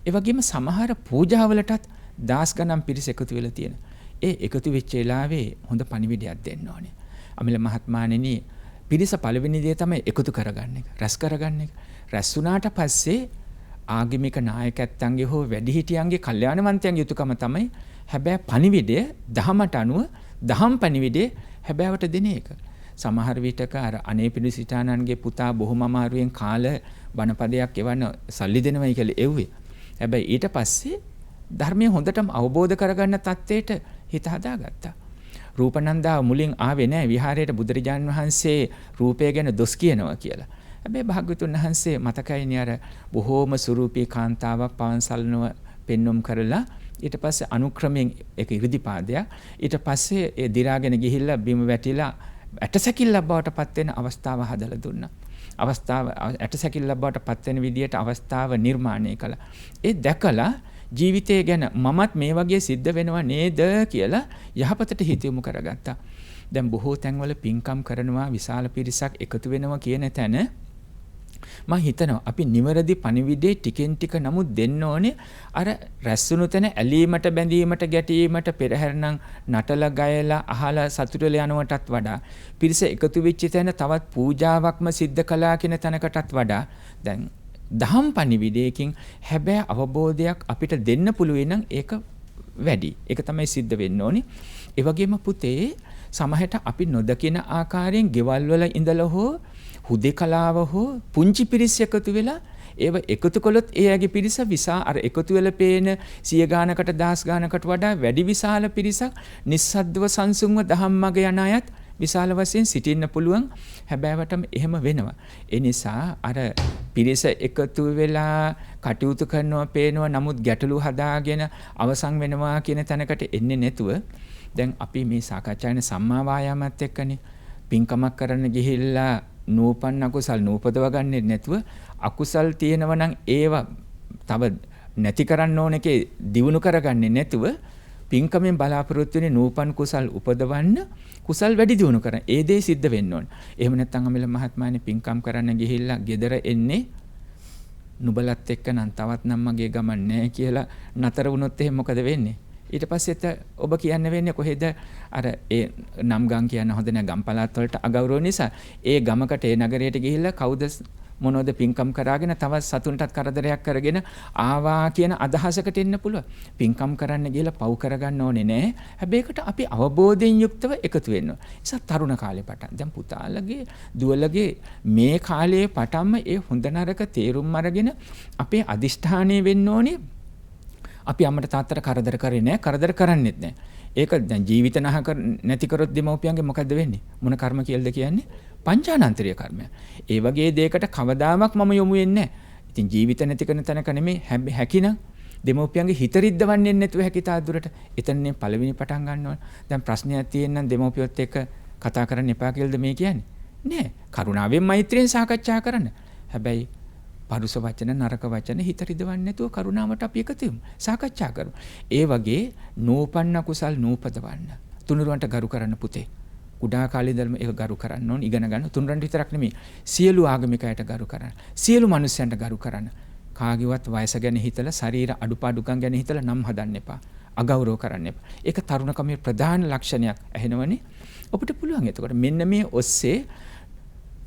ඒ වගේම සමහර පූජාවලටත් දාස් ගණන් පිරිස එකතු වෙලා තියෙන. ඒ එකතු වෙච්ච වෙලාවේ හොඳ පණිවිඩයක් දෙන්න ඕනේ. අමිල මහත්මාණෙනි, පිරිස පළවෙනි දේ තමයි එකතු කරගන්න එක, රැස් කරගන්න එක. රැස් වුණාට පස්සේ ආගමික නායකයන්ගේ හෝ වැඩිහිටියන්ගේ, කල්යාණවන්තයන්ගේ යුතුයකම තමයි හැබැයි පණිවිඩය දහමට අනුව දහම් පණිවිඩය හැබෑවට දෙන එක. සමහර විටක අර අනේ පිණිසිතානන්ගේ පුතා බොහොම අමාරුවෙන් කාල බණපදයක් එවන්න සල්ලි දෙනවයි කියලා එව්වේ. හැබැයි ඊට පස්සේ ධර්මය හොඳටම අවබෝධ කරගන්න තත්ත්වයට හිත හදාගත්තා. රූපනන්දා මුලින් ආවේ නැහැ විහාරයට බුදුරජාණන් වහන්සේ රූපය ගැන දොස් කියනවා කියලා. හැබැයි භාග්‍යවතුන් වහන්සේ මතකයිනේ අර බොහෝම සුරූපී කාන්තාවක් පවන්සල්නව පෙන්눔 කරලා ඊට පස්සේ අනුක්‍රමයෙන් ඒක ඉරිදිපාදයක්. ඊට පස්සේ ඒ දිරාගෙන ගිහිල්ලා බිම වැටිලා ඇටසැකිල්ලක් බවට පත් වෙන අවස්ථාව හදලා දුන්නා. අවස්ථාව ඇටසැකිල්ලක් බවට පත් වෙන විදියට අවස්ථාව නිර්මාණය කළා. ඒ දැකලා ජීවිතය ගැන මමත් මේ වගේ සිද්ධ වෙනව නේද කියලා යහපතට හිත යොමු කරගත්තා. දැන් බොහෝ තැන්වල පින්කම් කරනවා විශාල පිරිසක් එකතු වෙනවා කියන තැන මම හිතනවා අපි නිවැරදි පණිවිඩේ ටිකෙන් ටික නමුත් දෙන්න ඕනේ අර රැස්ුණු තැන ඇලීමට බැඳීමට ගැටීමට පෙරහැරනම් නටලා ගයලා අහලා සතුටුලා යනවටත් වඩා පිරිස එකතු වෙච්ච තැන තවත් පූජාවක්ම සිද්ධ කළා කියන තැනකටත් වඩා දැන් දහම් පණිවිඩයකින් හැබැයි අවබෝධයක් අපිට දෙන්න පුළුවන් නම් ඒක වැඩි. ඒක තමයි සිද්ධ වෙන්න ඕනේ. ඒ වගේම පුතේ සමහරට අපි නොදකින ආකාරයෙන් ගෙවල් වල ඉඳලා හෝ හුදේකලාව හෝ පුංචි පිරිස් එකතු වෙලා ඒව එකතු කළොත් එයාගේ පිරිස අර එකතු වෙලා පේන 100 ගානකට 1000 ගානකට වඩා වැඩි විශාල පිරිසක් නිස්සද්දව සංසුන්ව ධම්මග යන අයත් විශාල වශයෙන් සිටින්න පුළුවන්. හැබැයිවටම එහෙම වෙනවා. ඒ නිසා අර පිරිස එකතු වෙලා කටයුතු කරනවා පේනවා නමුත් ගැටලු හදාගෙන අවසන් වෙනවා කියන තැනකට එන්නේ නැතුව දැන් අපි මේ සාකච්ඡා කරන සම්මා වායාමත් එක්කනේ පින්කමක් කරන්න ගිහිල්ලා නූපන් අකුසල් නූපදව ගන්නෙ නැතුව අකුසල් තියෙනවා නම් ඒවා තව නැති කරන්න ඕන එකේ දියුණු කරගන්නේ නැතුව පින්කමෙන් බලාපොරොත්තු වෙන්නේ නූපන් කුසල් උපදවන්න කුසල් වැඩි දියුණු කරන. ඒ දේ සිද්ධ වෙන්න ඕන. එහෙම නැත්නම් අමිල මහත්මයානේ පින්කම් කරන්න ගිහිල්ලා ගෙදර එන්නේ නුඹලත් එක්ක නම් තවත් නම් මගේ ගමන් නැහැ කියලා නතර වුණොත් එහෙනම් මොකද වෙන්නේ? ඊට පස්සෙත් ඔබ කියන්න වෙන්නේ කොහෙද අර ඒ නම් ගම් කියන්න හොඳ නැහැ ගම් පළාත් වලට අගෞරව නිසා ඒ ගමකට ඒ නගරයට ගිහිල්ලා කවුද මොනවද පින්කම් කරාගෙන තවත් සතුන්ටත් කරදරයක් කරගෙන ආවා කියන අදහසකට එන්න පුළුවන්. පින්කම් කරන්න ගිහලා පව් කරගන්න ඕනේ නෑ. හැබැයි ඒකට අපි අවබෝධයෙන් යුක්තව එකතු වෙන්න ඕනේ. ඒ නිසා තරුණ කාලේ පටන් දැන් පුතාලගේ දුවලගේ මේ කාලයේ පටන්ම ඒ හොඳ නරක තේරුම් අරගෙන අපේ අදිෂ්ඨානය වෙන්න ඕනේ. අපි අම්මට තාත්තට කරදර කරේ නෑ කරදර කරන්නෙත් නෑ. ඒක දැන් ජීවිත නැති කරොත් දෙමව්පියන්ගේ මොකද්ද වෙන්නේ? මොන කර්ම කියලාද කියන්නේ? පංචානන්තරීය කර්මය. ඒ වගේ දෙයකට කවදාවත් මම යොමු වෙන්නේ නෑ. ඉතින් ජීවිත නැති කරන තැනක නෙමෙයි හැකිනම් දෙමව්පියන්ගේ හිත රිද්දවන්නේ නැතුව හැකිතා දුරට එතනනේ පළවෙනි පටන් ගන්න ඕන. දැන් ප්‍රශ්නයක් තියෙනනම් දෙමව්පියොත් එක්ක කතා කරන්න එපා කියලාද මේ කියන්නේ? නෑ. කරුණාවෙන් මෛත්‍රියෙන් සාකච්ඡා කරන්න. හැබැයි පරුස වචන නරක වචන හිත රිදවන්නේ නැතුව කරුණාවට අපි එකතු වෙමු සාකච්ඡා කරමු. ඒ වගේ නූපන්න කුසල් නූපදවන්න. තුනුරුවන්ට ගරු කරන්න පුතේ. කුඩා කාලේ ඉඳලම ඒක ගරු කරන්න ඕන ඉගෙන ගන්න. තුනුරුවන්ට විතරක් නෙමෙයි සියලු ආගමිකයට ගරු කරන්න. සියලු මිනිස්යන්ට ගරු කරන්න. කාගේවත් වයස ගැන හිතලා ශරීර අඩුපාඩුකම් ගැන හිතලා නම් හදන්න එපා. අගෞරව කරන්න එපා. ඒක තරුණකමේ ප්‍රධාන ලක්ෂණයක්. ඇහෙනවනේ. ඔබට පුළුවන් එතකොට මෙන්න මේ ඔස්සේ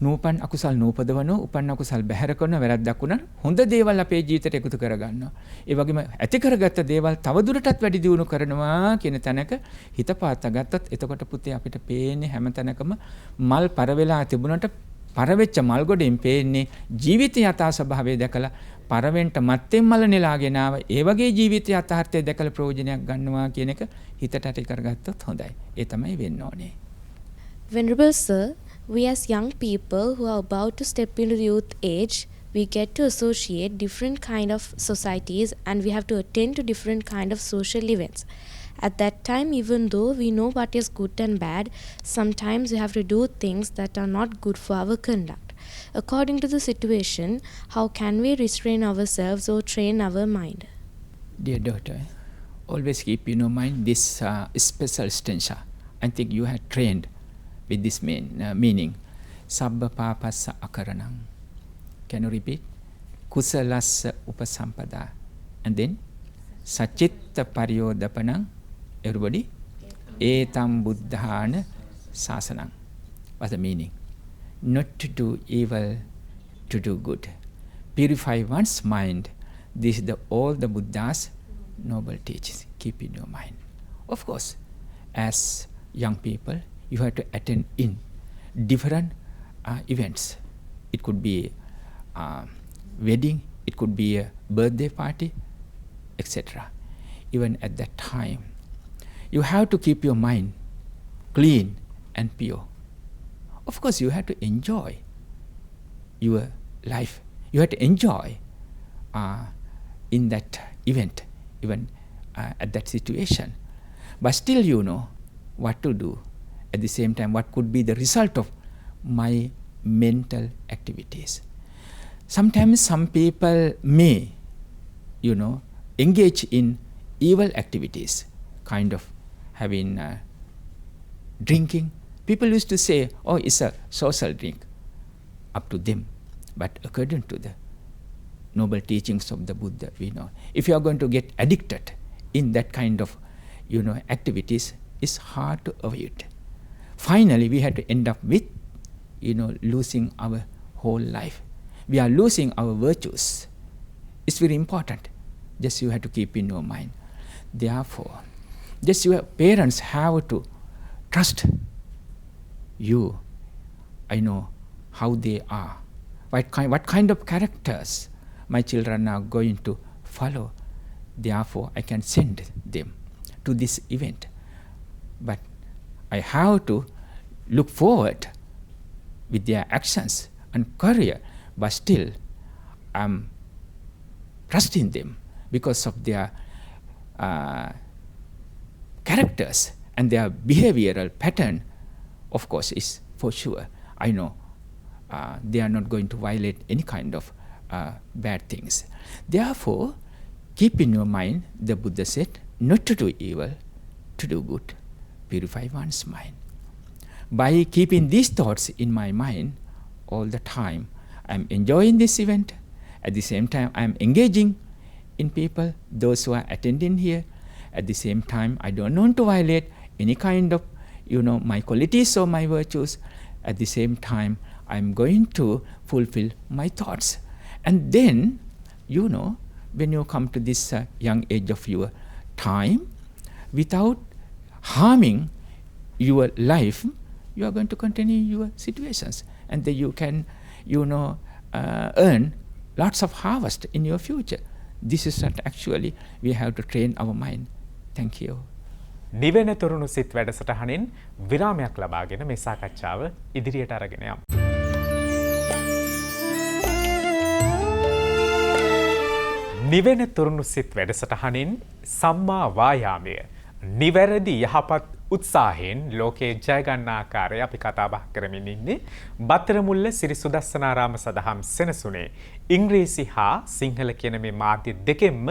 නූපන් අකුසල් නූපදවනෝ උපන් අකුසල් බැහැර කරන වැරද්දක් වුණා හොඳ දේවල් අපේ ජීවිතයට එකතු කරගන්නවා. ඒ වගේම ඇති කරගත්ත දේවල් තවදුරටත් වැඩි දියුණු කරනවා කියන තැනක හිත පාත්තා ගත්තත් එතකොට පුතේ අපිට පේන්නේ හැම තැනකම මල් පර වෙලා තිබුණට පරවෙච්ච මල් ගොඩෙන් පේන්නේ ජීවිත යථා ස්වභාවය දැකලා පරවෙන්ට මත්තෙන් මල නෙලාගෙන ආව ඒ වගේ ජීවිත යථාර්ථය දැකලා ප්‍රයෝජනයක් ගන්නවා කියන එක හිතට ඇති කරගත්තොත් හොඳයි. ඒ තමයි වෙන්න ඕනේ. Venerable Sir, we as young people who are about to step into the youth age, we get to associate different kind of societies and we have to attend to different kind of social events. At that time, even though we know what is good and bad, sometimes we have to do things that are not good for our conduct. According to the situation, how can we restrain ourselves or train our mind? Dear daughter, always keep in your mind this special stanza. I think you have trained with this meaning. Sabba papassa akaranam. Can you repeat? Kusalassa upasampada. And then sachitta pariyodapanam. Everybody? Etam buddhana sasanam. What's the meaning? Not to do evil, to do good. Purify one's mind. This is all the Buddha's noble teachings. Keep in your mind. Of course, as young people, you have to attend in different events. It could be wedding, it could be a birthday party, etc. Even at that time, you have to keep your mind clean and pure. Of course, you have to enjoy your life. You have to enjoy in that event, even at that situation. But still you know what to do. At the same time, what could be the result of my mental activities. Sometimes some people may, engage in evil activities, kind of having drinking. People used to say, oh, it's a social drink. Up to them. But according to the noble teachings of the Buddha, we know, if you are going to get addicted in that kind of, activities, it's hard to avoid. Finally, we had to end up with, losing our whole life. We are losing our virtues. It's very important. Just you have to keep in your mind. Therefore, just your parents have to trust you. I know how they are. What kind of characters my children are going to follow. Therefore, I can send them to this event. But I have to look forward with their actions and career. But still, I'm trusting them because of their characters and their behavioral pattern. Of course, is for sure. I know they are not going to violate any kind of bad things. Therefore, keep in your mind, the Buddha said, not to do evil, to do good, purify one's mind. By keeping these thoughts in my mind all the time, I'm enjoying this event. At the same time, I'm engaging in people, those who are attending here. At the same time, I don't want to violate any kind of, my qualities or my virtues. At the same time, I'm going to fulfill my thoughts. And then, when you come to this young age of your time, without harming your life, you are going to continue your situations. And then you can, earn lots of harvest in your future. This is what actually we have to train our mind. Thank you. නිවෙන තුරුණු සිත් වැඩසටහනින් විරාමයක් ලබාගෙන මේ සාකච්ඡාව ඉදිරියට අරගෙන යමු. නිවෙන තුරුණු සිත් වැඩසටහනින් සම්මා වායාමය නිවැරදි යහපත් උත්සාහයෙන් ලෝකයේ ජය ගන්න ආකාරය අපි කතා බහ කරමින් ඉන්නේ බත්තරමුල්ල සිරි සුදස්සනාරාම සදහම් සෙනසුනේ ඉංග්‍රීසි හා සිංහල කියන මේ මාධ්‍ය දෙකෙන්ම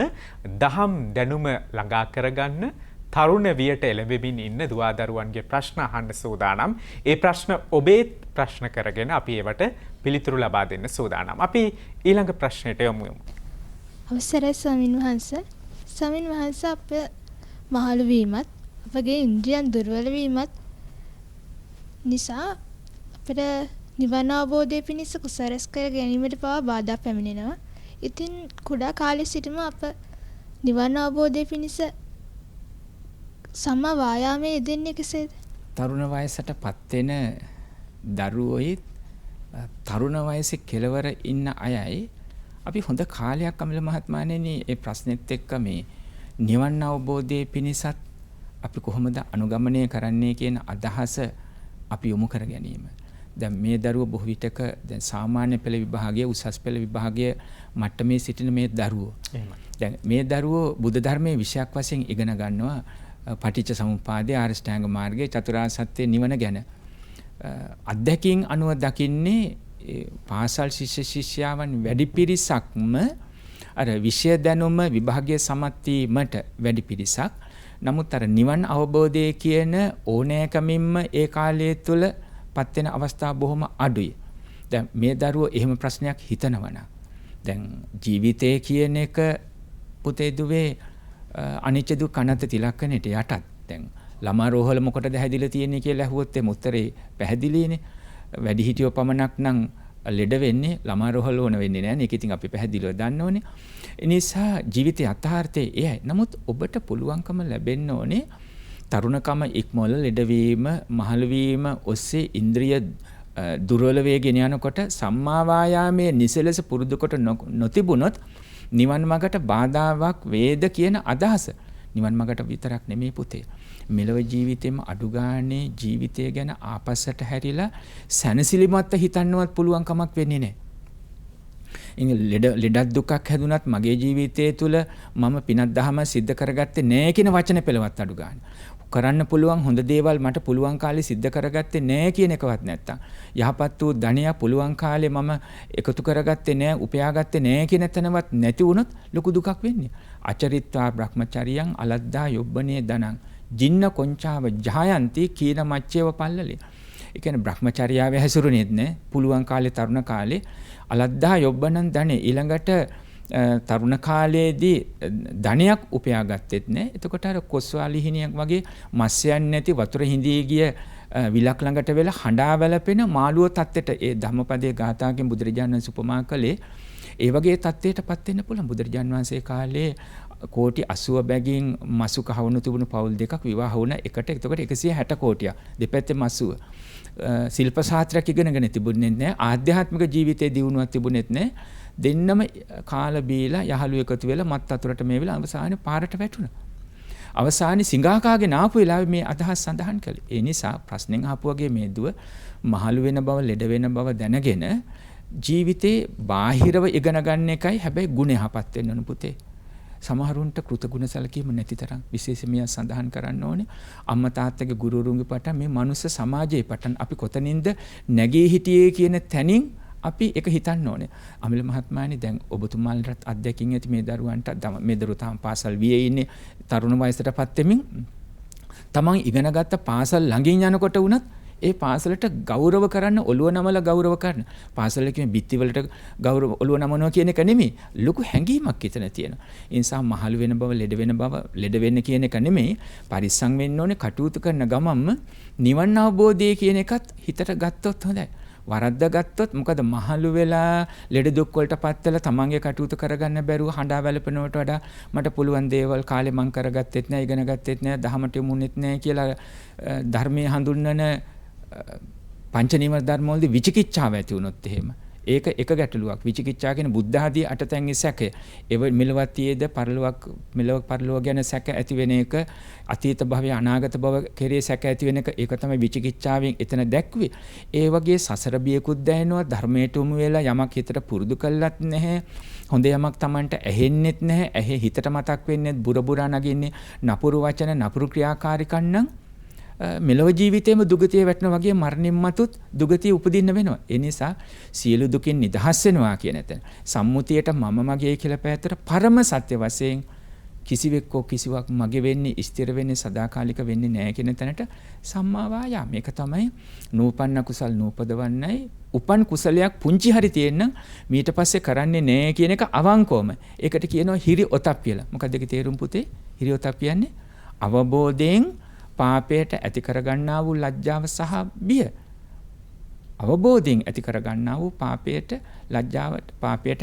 දහම් දැනුම ළඟා කරගන්න තරුණ වියට එළඹෙමින් ඉන්න දුවදරුවන්ගේ ප්‍රශ්න අහන්න සූදානම්. ඒ ප්‍රශ්න ඔබේත් ප්‍රශ්න කරගෙන අපි ඒවට පිළිතුරු ලබා දෙන්න සූදානම්. අපි ඊළඟ ප්‍රශ්නෙට යමු. අවසරයි ස්වාමින් වහන්සේ. ස්වාමින් වහන්සේ අප මහලු වීමත් අපගේ ඉන්ද්‍රියන් දුර්වල වීමත් නිසා අපට නිවන අවබෝධය පිණිස කුසරස් කර ගැනීමට පවා බාධා පැමිණෙනවා. ඉතින් කුඩා කාලේ සිටම අප නිවන අවබෝධය පිණිස සම්මා වායාමයේ යෙදෙන්නේ කෙසේද? තරුණ වයසටපත් වෙන දරුවෝයි තරුණ වයසේ කෙලවර ඉන්න අයයි අපි හොඳ කාලයක් අමල මහත්මයාණෙනි මේ ප්‍රශ්නෙත් එක්ක මේ නිවන් අවබෝධයේ පිණිසත් අපි කොහොමද අනුගමනය කරන්නේ කියන අදහස අපි යොමු කර ගැනීම. දැන් මේ දරුවෝ බොහෝ විටක දැන් සාමාන්‍ය පෙළ විභාගයේ උසස් පෙළ විභාගයේ මට්ටමේ සිටින මේ දරුවෝ. දැන් මේ දරුවෝ බුද්ධ ධර්මයේ විෂයක් වශයෙන් ඉගෙන ගන්නවා පටිච්ච සමුප්පාදේ ආරියෂ්ඨාංග මාර්ගයේ චතුරාර්ය සත්‍ය නිවන ගැන. අධ්‍යක්ීන් අනුව දකින්නේ පාසල් ශිෂ්‍ය ශිෂ්‍යාවන් වැඩි පිරිසක්ම අර විෂය දැනුම විභාගයේ සමත් වීමට වැඩි පිරිසක්. නමුත් අර නිවන් අවබෝධය කියන ඕනෑකමින්ම ඒ කාලය තුල පත් වෙන අවස්ථා බොහොම අඩුයි. දැන් මේ දරුවෝ එහෙම ප්‍රශ්නයක් හිතනවනම් දැන් ජීවිතය කියන එක පුතේ දුවේ අනිච්ච දුක් අනත්ත තිලක්කණයට යටත්. දැන් ළමා රෝහල මොකටද හැදිලා තියෙන්නේ කියලා අහුවොත් එමු උත්තරේ පැහැදිලිනේ. වැඩිහිටියෝ පමණක් නම් ලෙඩ වෙන්නේ ළමා රෝහල ඕන වෙන්නේ නැහැ. ඒක ඉතින් අපි පැහැදිලිව දන්න ඕනේ. ඒ නිසා ජීවිතයේ යථාර්ථය එයයි. නමුත් ඔබට පුළුවන්කම ලැබෙන්න ඕනේ තරුණකම ඉක්මවල ලෙඩවීම, මහලු වීම ඔස්සේ ඉන්ද්‍රිය දුර්වල වේගෙන යනකොට සම්මා වායාමයේ නිසලස පුරුදු කොට නොතිබුණොත් නිවන් මාර්ගට බාධාවක් වේද කියන අදහස. නිවන් මාර්ගට විතරක් නෙමෙයි පුතේ. මෙලොව ජීවිතේම අඩු ගානේ ජීවිතය ගැන ආපස්සට හැරිලා සැනසිලිමත්ව හිතන්නවත් පුළුවන් කමක් වෙන්නේ නැහැ. ලෙඩක් දුකක් හැදුනත් මගේ ජීවිතය තුළ මම පිනක් දහම සිද්ධ කරගත්තේ නෑ කියන වචන පෙළවත් අඩු ගන්න. කරන්න පුළුවන් හොඳ දේවල් මට පුළුවන් කාලේ සිද්ධ කරගත්තේ නෑ කියන එකවත් නැත්තම්. යහපත් වූ ධනය පුළුවන් කාලේ මම එකතු කරගත්තේ නෑ, උපයාගත්තේ නෑ කියන තැනවත් නැති වුණොත් ලොකු දුකක් වෙන්නේ. අචරිත්වා බ්‍රහ්මචරියං අලද්දා යොබ්බනේ දනං ජින්න කොංචාව ජායන්ති කීන මච්චේව පල්ලලේ. ඒ කියන්නේ බ්‍රහ්මචර්යාවේ හැසිරුණෙත් නෑ. පුළුවන් කාලේ තරුණ කාලේ අලද්දා යොබ්බනන් ධනේ ඊළඟට තරුණ කාලයේදී ධනයක් උපයා ගත්තෙත් නෑ. එතකොට අර කොස්වාලිහිනියක් වගේ මත්ස්‍යයන් නැති වතුර හිඳී ගිය විලක් ළඟට වෙලා හඬා වැළපෙන මාළුව තත්ත්වයට ඒ ධම්මපදයේ ගාථාවෙන් බුදුරජාණන් වහන්සේ උපමා කළේ ඒ වගේ තත්ත්වයටපත් වෙන්න පුළුවන්. බුදුරජාණන් වහන්සේ කාලේ කෝටි 80 බැගින් මසු කහවණු තිබුණු පවුල් දෙකක් විවාහ වුණා එකට. එතකොට 160 කෝටියක්. දෙපැත්තේ මසුව. ශිල්ප ශාස්ත්‍රයක් ඉගෙනගෙන තිබුණේ නැහැ. ආධ්‍යාත්මික ජීවිතයේ දියුණුවක් තිබුණෙත් නැහැ. දෙන්නම කාලා බීලා යහළු එකතු වෙලා මත් අතුරට මේ වෙලාව අවසානයේ පාරට වැටුණා. අවසානයේ සිඟාකාගේ නාපු වෙලාවේ මේ අදහස් සඳහන් කළේ. ඒ නිසා ප්‍රශ්නෙන් අහපු වගේ මේ දුව මහලු වෙන බව, ලෙඩ වෙන බව දැනගෙන ජීවිතේ බාහිරව ඉගෙන ගන්න එකයි හැබැයි ගුණ යහපත් වෙන්න ඕන පුතේ. සමහරුන්ට කෘතගුණ සැලකීම නැති තරම් විශේෂයෙන්ම සඳහන් කරන්න ඕනේ. අම්මා තාත්තගේ ගුරුවරුන්ගේ පටන් මේ මනුස්ස සමාජයේ පටන් අපි කොතනින්ද නැගී හිටියේ කියන තැනින් අපි එක හිතන්න ඕනේ. අමිල මහත්මයානි දැන් ඔබතුමාලට අත්දැකීම් ඇති මේ දරුවන්ට මේ දරුවෝ තාම පාසල් වියේ ඉන්නේ තරුණ වයසටපත් වෙමින් තමන් ඉගෙනගත්ත පාසල් ළඟින් යනකොට වුණත් ඒ පාසලට ගෞරව කරන්න ඔළුව නමලා ගෞරව කරන්න. පාසල කියන්නේ බිත්ති වලට ගෞරව ඔළුව නමනවා කියන එක නෙමෙයි. ලොකු හැඟීමක් හිතන තියෙනවා. ඒ නිසා මහලු වෙන බව, ලෙඩ වෙන්න කියන එක නෙමෙයි. පරිස්සම් වෙන්න ඕනේ. කටයුතු කරන ගමන්ම නිවන් අවබෝධය කියන එකත් හිතට ගත්තොත් හොඳයි. වරද්ද ගත්තොත් මොකද මහලු වෙලා ලෙඩ දුක් වලටපත් වෙලා තමන්ගේ කටයුතු කරගන්න බැරුව හඬා වැළපෙනවට වඩා මට පුළුවන් දේවල් කාලේ මං කරගත්තෙත් නෑ, ඉගෙන ගත්තෙත් නෑ, දහමට යමුනෙත් නෑ කියලා ධර්මයේ හඳුන්වන පංච නීවර ධර්ම වලදී විචිකිච්ඡාව ඇති වුණොත් එහෙම ඒක එක ගැටලුවක්. විචිකිච්ඡා කියන්නේ බුද්ධ ආදී අටතැන්ගේ සැකය. ඒ මෙලවතියේද මෙලව පරලොව ගැන සැක ඇති වෙන එක, අතීත භවය අනාගත භව කෙරේ සැක ඇති වෙන එක, ඒක තමයි විචිකිච්ඡාවෙන් එතන දැක්වේ. ඒ වගේ සසර බියකුත් දැනෙනවා. ධර්මයට උමු වෙලා යමක් හිතට පුරුදු කළත් නැහැ. හොඳ යමක් Tamanට ඇහෙන්නෙත් නැහැ. ඇහි හිතට මතක් වෙන්නේ බුරබුරා නගින්නේ නපුරු වචන, නපුරු ක්‍රියාකාරීකම් නම් මෙලොව ජීවිතේම දුගතිය වැටෙනා වගේ මරණින් මතුත් දුගතිය උපදින්න වෙනවා. ඒ නිසා සියලු දුකින් නිදහස් වෙනවා කියන එතන සම්මුතියට මම මගේ කියලා පැත්තට පරම සත්‍ය වශයෙන් කිසිවෙක්කෝ කිසිවක් මගේ වෙන්නේ, ස්ථිර වෙන්නේ, සදාකාලික වෙන්නේ නැහැ කියන තැනට සම්මා වායාම. මේක තමයි නූපන්න කුසල් නූපදවන්නයි. උපන් කුසලයක් පුංචි හරි තියෙන්න ඊට පස්සේ කරන්නේ නැහැ කියන එක අවංකවම. ඒකට කියනවා හිරි ඔතප් කියලා. මොකක්ද ඒකේ තේරුම් පුතේ? හිරි ඔතප් කියන්නේ අවබෝධයෙන් පාපයට ඇති කරගන්නා වූ ලැජ්ජාව සහ බිය. අවබෝධයෙන් ඇති කරගන්නා වූ පාපයට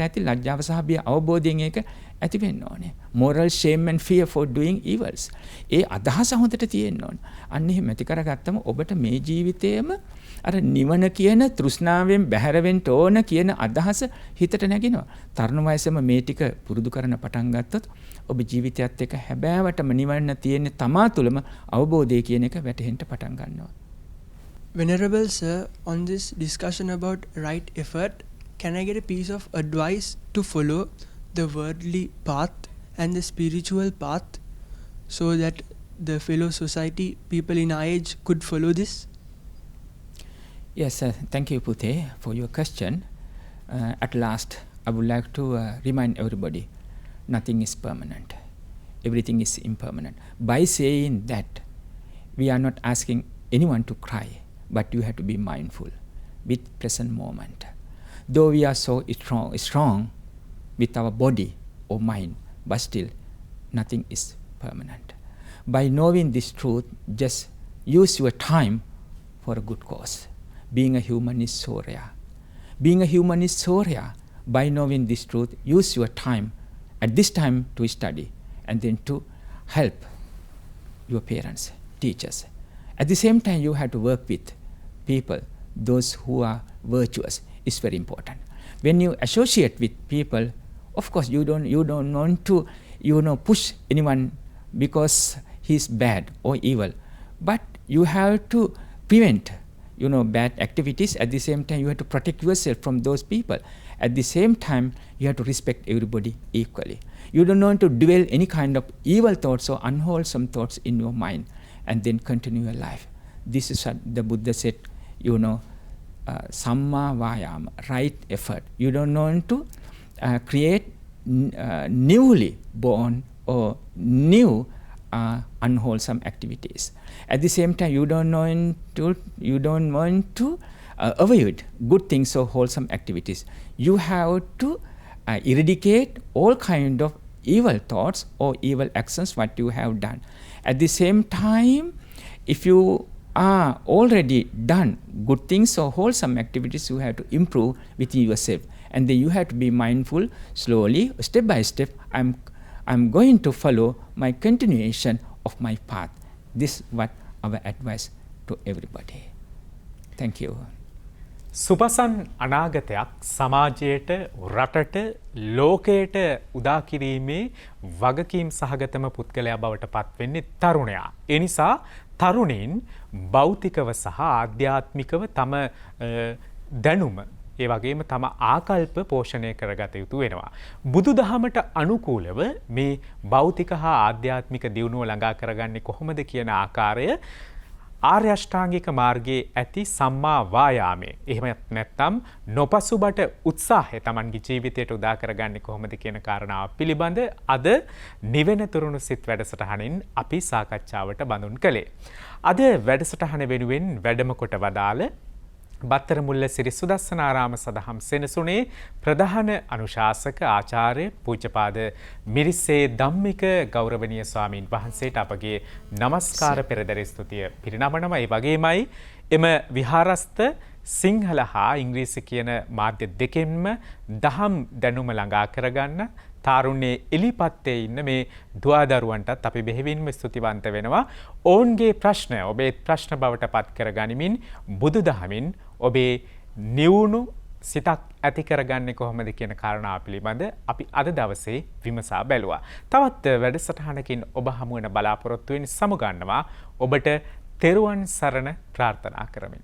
ඇති ලැජ්ජාව සහ බිය අවබෝධයෙන් ඒක ඇති වෙන්න ඕනේ. moral shame and fear for doing evils. ඒ අදහස හොඳට තියෙන්න ඕනේ. අන්න එහෙම ඇති කරගත්තම ඔබට මේ ජීවිතේම අර නිවන කියන තෘෂ්ණාවෙන් බැහැර වෙන්න ඕන කියන අදහස හිතට නැගෙනවා. තරුණ වයසේම මේ ටික පුරුදු කරන්න පටන් ගත්තොත් ඔබ ජීවිතයත් එක්ක හැබෑවටම නිවන්න තියෙන තමා තුළම අවබෝධය කියන එක වැටහෙන්න පටන් ගන්නවා. Venerable Sir, on this discussion about right effort, can I get a piece of advice to follow the worldly path and the spiritual path so that the fellow society people in our age could follow this? Yes, thank you Pute for your question. At last, I would like to remind everybody, nothing is permanent. Everything is impermanent. By saying that, we are not asking anyone to cry, but you have to be mindful with present moment. Though we are so strong with our body or mind, but still nothing is permanent. By knowing this truth, just use your time for a good cause. Being a human is so rare. Being a human is so rare. By knowing this truth, use your time at this time to study and then to help your parents, teachers. At the same time, you have to work with people, those who are virtuous. Is very important. When you associate with people, of course you don't want to push anyone because he's bad or evil, but you have to prevent bad activities. At the same time, you have to protect yourself from those people. At the same time, you have to respect everybody equally. You don't want to dwell any kind of evil thoughts or unwholesome thoughts in your mind and then continue your life. This is what the Buddha said, Samma Vayama, right effort. You don't want to create newly born or new unwholesome activities. At the same time, you don't want to avoid good things or wholesome activities. You have to eradicate all kind of evil thoughts or evil actions what you have done. At the same time, if you are already done good things or wholesome activities, you have to improve within yourself. And then you have to be mindful, slowly, step by step, I'm going to follow my continuation of my path. This is what our advice to everybody. Thank you. සුපසන් අනාගතයක් සමාජයට රටට ලෝකයට උදා කිරීමේ වගකීම් සහගතම පුද්ගලයා බවට පත්වෙන්නේ තරුණයා. ඒ නිසා තරුණයින් භෞතිකව සහ ආධ්‍යාත්මිකව තම දැනුම ඒ වගේම තම ආකල්ප පෝෂණය කරගත යුතු වෙනවා. බුදුදහමට අනුකූලව මේ භෞතික හා ආධ්‍යාත්මික දියුණුව ළඟා කරගන්නේ කොහොමද කියන ආකාරය ආර්ය අෂ්ටාංගික මාර්ගයේ ඇති සම්මා වායාමයේ එහෙම නැත්නම් නොපසුබට උත්සාහය Tamanගේ ජීවිතයට උදා කරගන්නේ කොහොමද කියන කාරණාව පිළිබඳ අද නිවෙන තුරුණු සිත් වැඩසටහනින් අපි සාකච්ඡාවට බඳුන් කළේ. අද වැඩසටහන වෙනුවෙන් වැඩම කොට වදාළ බත්තරමුල්ල සිරි සුදස්සනාරාම සදහම් සෙනසුනේ ප්‍රධාන අනුශාසක ආචාර්ය පූජ්‍යපාද මිරිස්සේ ධම්මික ගෞරවනීය ස්වාමීන් වහන්සේට අපගේ নমස්කාර පෙරදරි ස්තුතිය පිරිනමනවා. ඒ වගේමයි එම විහාරස්ත සිංහල හා ඉංග්‍රීසි කියන මාධ්‍ය දෙකෙන්ම දහම් දැනුම ළඟා කරගන්න තාරුණ්‍යයේ එලිපත්තේ ඉන්න මේ දුවදරුවන්ටත් අපි බෙහෙවින්ම ස්තුතිවන්ත වෙනවා. ඔවුන්ගේ ප්‍රශ්න ඔබේ ප්‍රශ්න බවට පත් කරගනිමින් බුදුදහමින් ඔබේ නිවුණු සිතක් ඇති කරගන්නේ කොහොමද කියන කාරණාව පිළිබඳ අපි අද දවසේ විමසා බැලුවා. තවත් වැඩසටහනකින් ඔබ හමු වෙන බලාපොරොත්තු වෙන සමුගන්නවා. ඔබට තෙරුවන් සරණ ප්‍රාර්ථනා කරමින්